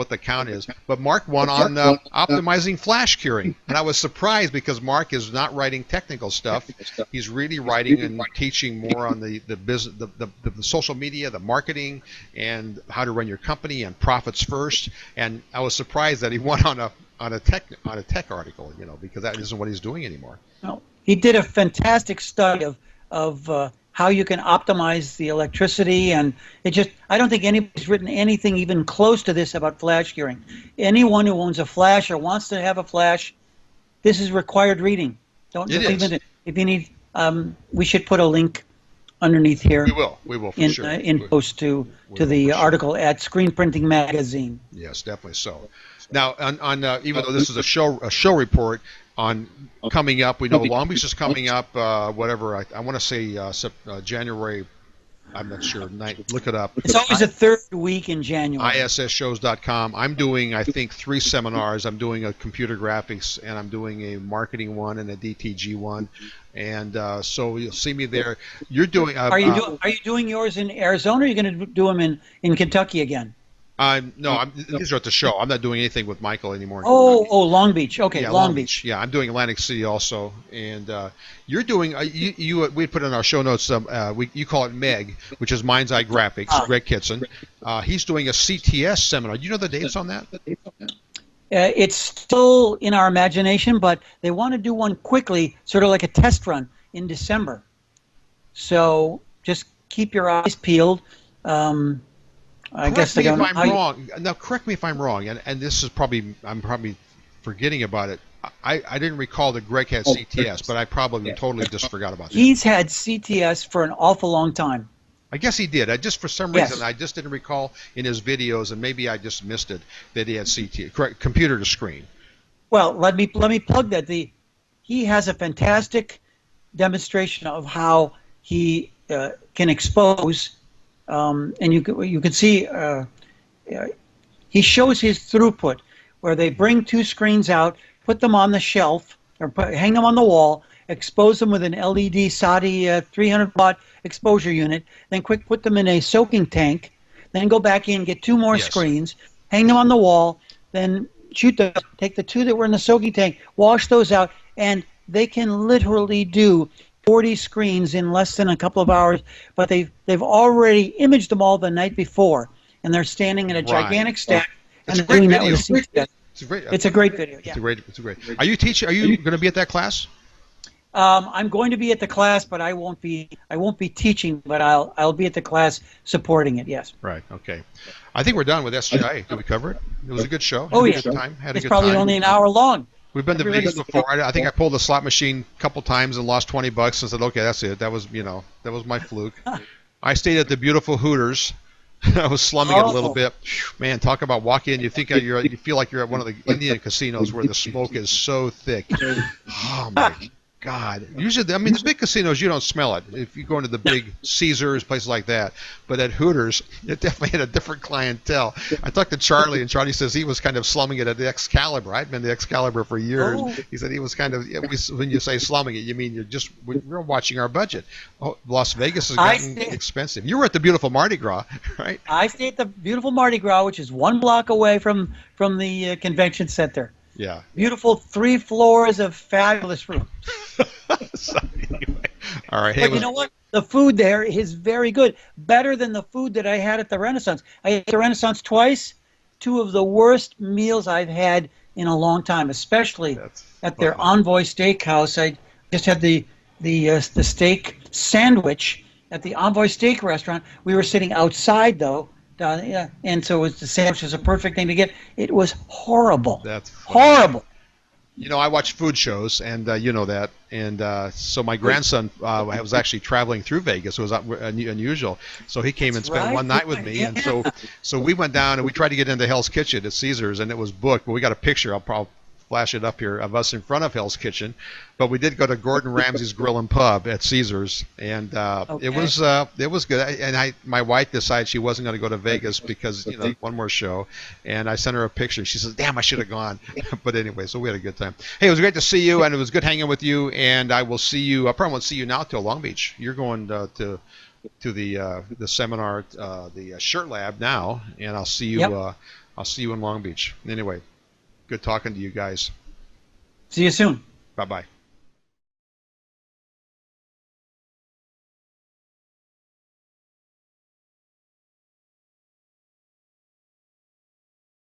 the count is, but Mark won on optimizing flash curing, and I was surprised because Mark is not writing technical stuff. He's really writing and teaching more on the business, the social media, the marketing, and how to run your company and profits first. And I was surprised that he won on a tech article, because that isn't what he's doing anymore. No, he did a fantastic study of how you can optimize the electricity, and I don't think anybody's written anything even close to this about flash curing. Anyone who owns a flash or wants to have a flash, this is required reading. If you need, we should put a link underneath here. We will for sure. In post to the article at Screen Printing Magazine. Yes, definitely so. Now, on even though this is a show report on coming up, we know Long Beach is coming up. Whatever I want to say, January. I'm not sure. Look it up. It's always the third week in January. ISSshows.com. I'm doing, I think, 3 seminars. I'm doing a computer graphics, and I'm doing a marketing one and a DTG one. And so you'll see me there. You're doing. Are you doing yours in Arizona? Or are you going to do them in Kentucky again? No, these are at the show. I'm not doing anything with Michael anymore. Oh, Long Beach. Okay, yeah, Long Beach. Yeah, I'm doing Atlantic City also, and you're doing. We put in our show notes. You call it MEG, which is Mind's Eye Graphics. Greg Kitson. He's doing a CTS seminar. Do you know the dates on that? It's still in our imagination, but they want to do one quickly, sort of like a test run in December. So just keep your eyes peeled. Correct me if I'm wrong. Now, correct me if I'm wrong, and this is I'm probably forgetting about it. I didn't recall that Greg had CTS, but I probably totally just forgot about that. He's had CTS for an awful long time. I guess he did. For some reason, I just didn't recall in his videos, and maybe I just missed it, that he had CTS, correct, computer to screen. Well, let me plug that. He has a fantastic demonstration of how he can expose. And you can see he shows his throughput, where they bring 2 screens out, put them on the shelf, or hang them on the wall, expose them with an LED SADI 300-watt exposure unit, then put them in a soaking tank, then go back in, get 2 more screens, hang them on the wall, then take the 2 that were in the soaking tank, wash those out, and they can literally do 40 screens in less than a couple of hours, but they've already imaged them all the night before, and they're standing in a gigantic stack, and they're doing that with CTS. It's a great video. Yeah. It's a great. Are you teaching? Are you going to be at that class? I'm going to be at the class, but I won't be teaching, but I'll be at the class supporting it. Yes. Right. Okay. I think we're done with SGIA. Did we cover it? It was a good show. Oh, yeah. It's probably only an hour long. We've been to Vegas before. I think I pulled the slot machine a couple times and lost $20 and said, "Okay, that's it. That was my fluke." I stayed at the beautiful Hooters. I was slumming it a little bit. Man, talk about walking in. You feel like you're at one of the Indian casinos where the smoke is so thick. Oh my God, usually, I mean, the big casinos, you don't smell it. If you go into the big Caesars, places like that. But at Hooters, it definitely had a different clientele. I talked to Charlie, and Charlie says he was kind of slumming it at the Excalibur. I'd been to Excalibur for years. Oh. He said he was kind of, when you say slumming it, you mean we're watching our budget. Oh, Las Vegas has gotten expensive. You were at the beautiful Mardi Gras, right? I stay at the beautiful Mardi Gras, which is 1 block away from the convention center. Yeah. Beautiful 3 floors of fabulous rooms. So, anyway. All right. Hey, But you know what? The food there is very good. Better than the food that I had at the Renaissance. I ate the Renaissance twice. 2 of the worst meals I've had in a long time, especially at their Envoy Steakhouse. I just had the steak sandwich at the Envoy Steak Restaurant. We were sitting outside, though. And so the sandwich was a perfect thing to get. It was horrible. That's horrible. You know, I watch food shows, and you know that. And so my grandson was actually traveling through Vegas. It was unusual. So he came and spent one night with me. And so we went down, and we tried to get into Hell's Kitchen at Caesars, and it was booked. But we got a picture. I'll probably flash it up here of us in front of Hell's Kitchen. But we did go to Gordon Ramsay's Grill and Pub at Caesars, and it was good. And my wife decided she wasn't going to go to Vegas because one more show, and I sent her a picture. She says, "Damn, I should have gone." But anyway, so we had a good time. Hey, it was great to see you, and it was good hanging with you. And I will see you. I probably won't see you now till Long Beach. You're going to the seminar, the ShirtLab now, and I'll see you. Yep. I'll see you in Long Beach. Anyway, good talking to you guys. See you soon. Bye-bye.